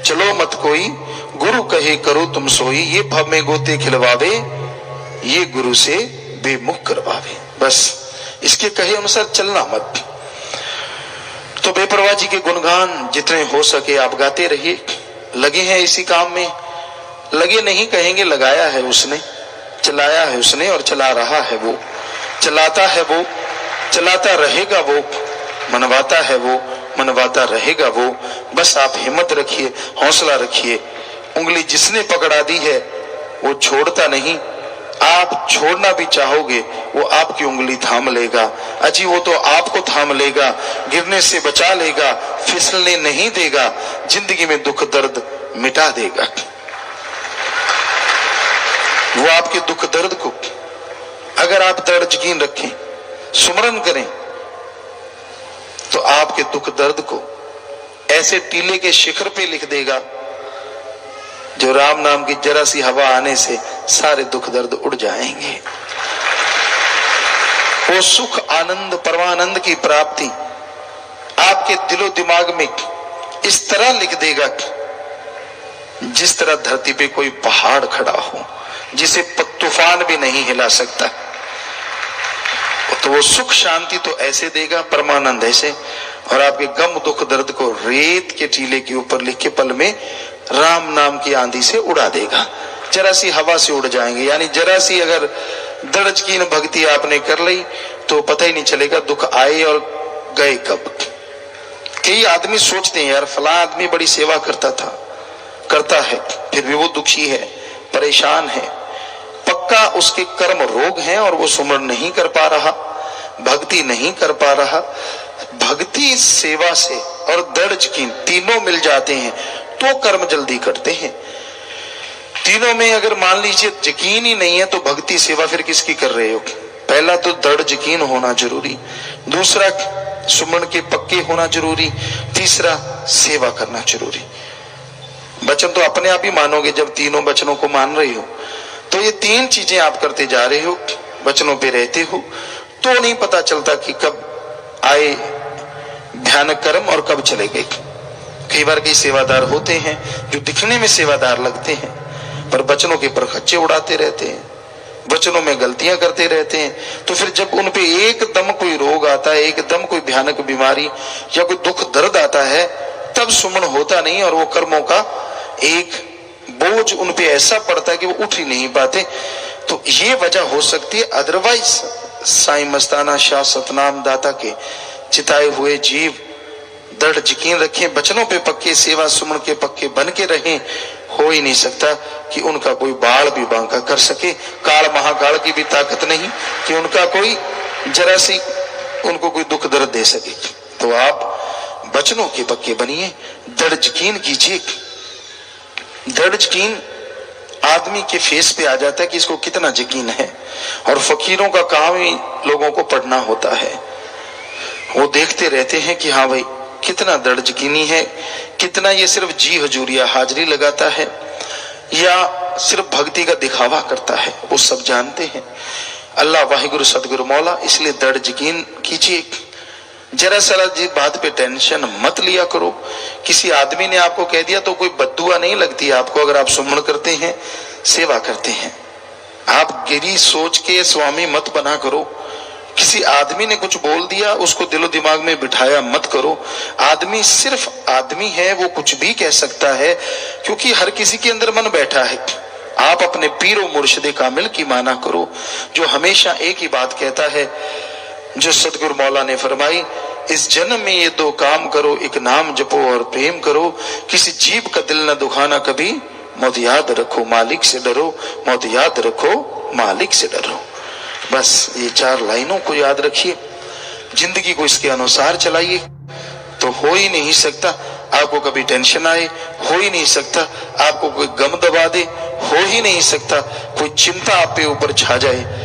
चलो मत कोई, गुरु कहे करो तुम सोई, ये भव में गोते खिलवावे, ये गुरु से बेमुख करवावे। बस इसके कहे अनुसार चलना मत। तो बेपरवाह जी के गुणगान जितने हो सके आप गाते रहिए। लगे हैं इसी काम में, लगे नहीं कहेंगे, लगाया है उसने, चलाया है उसने और चला रहा है वो, चलाता है वो, चलाता रहेगा वो, मनवाता है वो, मनवाता रहेगा वो। बस आप हिम्मत रखिए, हौसला रखिए। उंगली जिसने पकड़ा दी है वो छोड़ता नहीं। आप छोड़ना भी चाहोगे वो आपकी उंगली थाम लेगा। अजी वो तो आपको थाम लेगा, गिरने से बचा लेगा, फिसलने नहीं देगा, जिंदगी में दुख दर्द मिटा देगा। वो आपके दुख दर्द को अगर आप दृढ़ यकीन रखें, सुमरन करें, तो आपके दुख दर्द को ऐसे टीले के शिखर पे लिख देगा जो राम नाम की जरा सी हवा आने से सारे दुख दर्द उड़ जाएंगे। वो सुख आनंद परमानंद की प्राप्ति आपके दिलो दिमाग में इस तरह लिख देगा जिस तरह धरती पे कोई पहाड़ खड़ा हो जिसे तूफान भी नहीं हिला सकता। तो वो सुख शांति तो ऐसे देगा, परमानंद ऐसे, और आपके गम दुख दर्द को रेत के टीले के ऊपर लिख के पल में राम नाम की आंधी से उड़ा देगा। जरा सी हवा से उड़ जाएंगे। यानी जरा सी अगर दृढ़ यकीन भक्ति आपने कर ली तो पता ही नहीं चलेगा दुख आए और गए कब। कई आदमी सोचते हैं यार फला आदमी बड़ी सेवा करता है, फिर भी वो दुखी है, परेशान है, पक्का उसके कर्म रोग हैं और वो सुमरण नहीं कर पा रहा, भक्ति नहीं कर पा रहा। भक्ति सेवा से और दृढ़ यकीन तीनों मिल जाते हैं तो कर्म जल्दी करते हैं। तीनों में अगर मान लीजिए यकीन ही नहीं है तो भक्ति सेवा फिर किसकी कर रहे हो? पहला तो दृढ़ यकीन होना जरूरी, दूसरा सुमन के पक्के होना जरूरी, तीसरा सेवा करना जरूरी। वचन तो अपने आप ही मानोगे जब तीनों वचनों को मान रहे हो। तो ये 3 चीजें आप करते जा रहे हो, वचनों पे रहते हो, तो नहीं पता चलता कि कब आए भयानक कर्म और कब चले गए। कई बार कई सेवादार होते हैं जो दिखने में सेवादार लगते हैं पर वचनों के परखच्चे उड़ाते रहते हैं, वचनों में गलतियां करते रहते हैं। तो फिर जब उन पे एकदम कोई रोग आता है, एकदम कोई भयानक बीमारी या कोई दुख दर्द आता है, तब सुमन होता नहीं और वो कर्मों का एक बोझ उन पे ऐसा पड़ता है कि वो उठ ही नहीं पाते। तो ये वजह हो सकती है। अदरवाइज साईं मस्ताना शाह सतनाम दाता के चिताए हुए जीव दृढ़ यकीन रखें, वचनों पे पक्के, सेवा सुमन के पक्के बन के रहें। हो ही नहीं सकता कि उनका कोई बाल भी बांका कर सके। काल महाकाल की भी ताकत नहीं कि उनका कोई जरा सी उनको कोई दुख दर्द दे सके। तो आप वचनों के पक्के बनिए, दृढ़ यकीन कीजिए। दृढ़ यकीन आदमी के फेस पे आ जाता है कि इसको कितना यकीन है। और फकीरों का काम ही लोगों को पढ़ना होता है। वो देखते रहते हैं कि हाँ भाई कितना दृढ़ यकीनी है, कितना ये सिर्फ जी हजूरिया हाजिरी लगाता है या सिर्फ भक्ति का दिखावा करता है, वो सब जानते हैं। अल्लाह वाहिगुरु सतगुरु मौला, इसलिए दृढ़ यकीन कीजिए। जरा सरा जी बात पे टेंशन मत लिया करो। किसी आदमी ने आपको कह दिया तो कोई बद्दुआ नहीं लगती आपको, अगर आप सुमन करते हैं, सेवा करते हैं। आप गिरी सोच के स्वामी मत बना करो। किसी आदमी ने कुछ बोल दिया उसको दिलो दिमाग में बिठाया मत करो। आदमी सिर्फ आदमी है, वो कुछ भी कह सकता है, क्योंकि हर किसी के अंदर मन बैठा है। आप अपने पीरो मुर्शिदे कामिल की माना करो, जो हमेशा एक ही बात कहता है, जो सदगुरु मौला ने फरमाई, इस जन्म में ये दो काम करो, एक नाम जपो और प्रेम करो, किसी जीव का दिल न दुखाना कभी, मौत याद रखो मालिक से डरो, मौत याद रखो मालिक से डरो। बस ये 4 लाइनों को याद रखिए, जिंदगी को इसके अनुसार चलाइए, तो हो ही नहीं सकता आपको कभी टेंशन आए, हो ही नहीं सकता आपको कोई गम दबा दे, हो ही नहीं सकता कोई चिंता आप पे ऊपर छा जाए।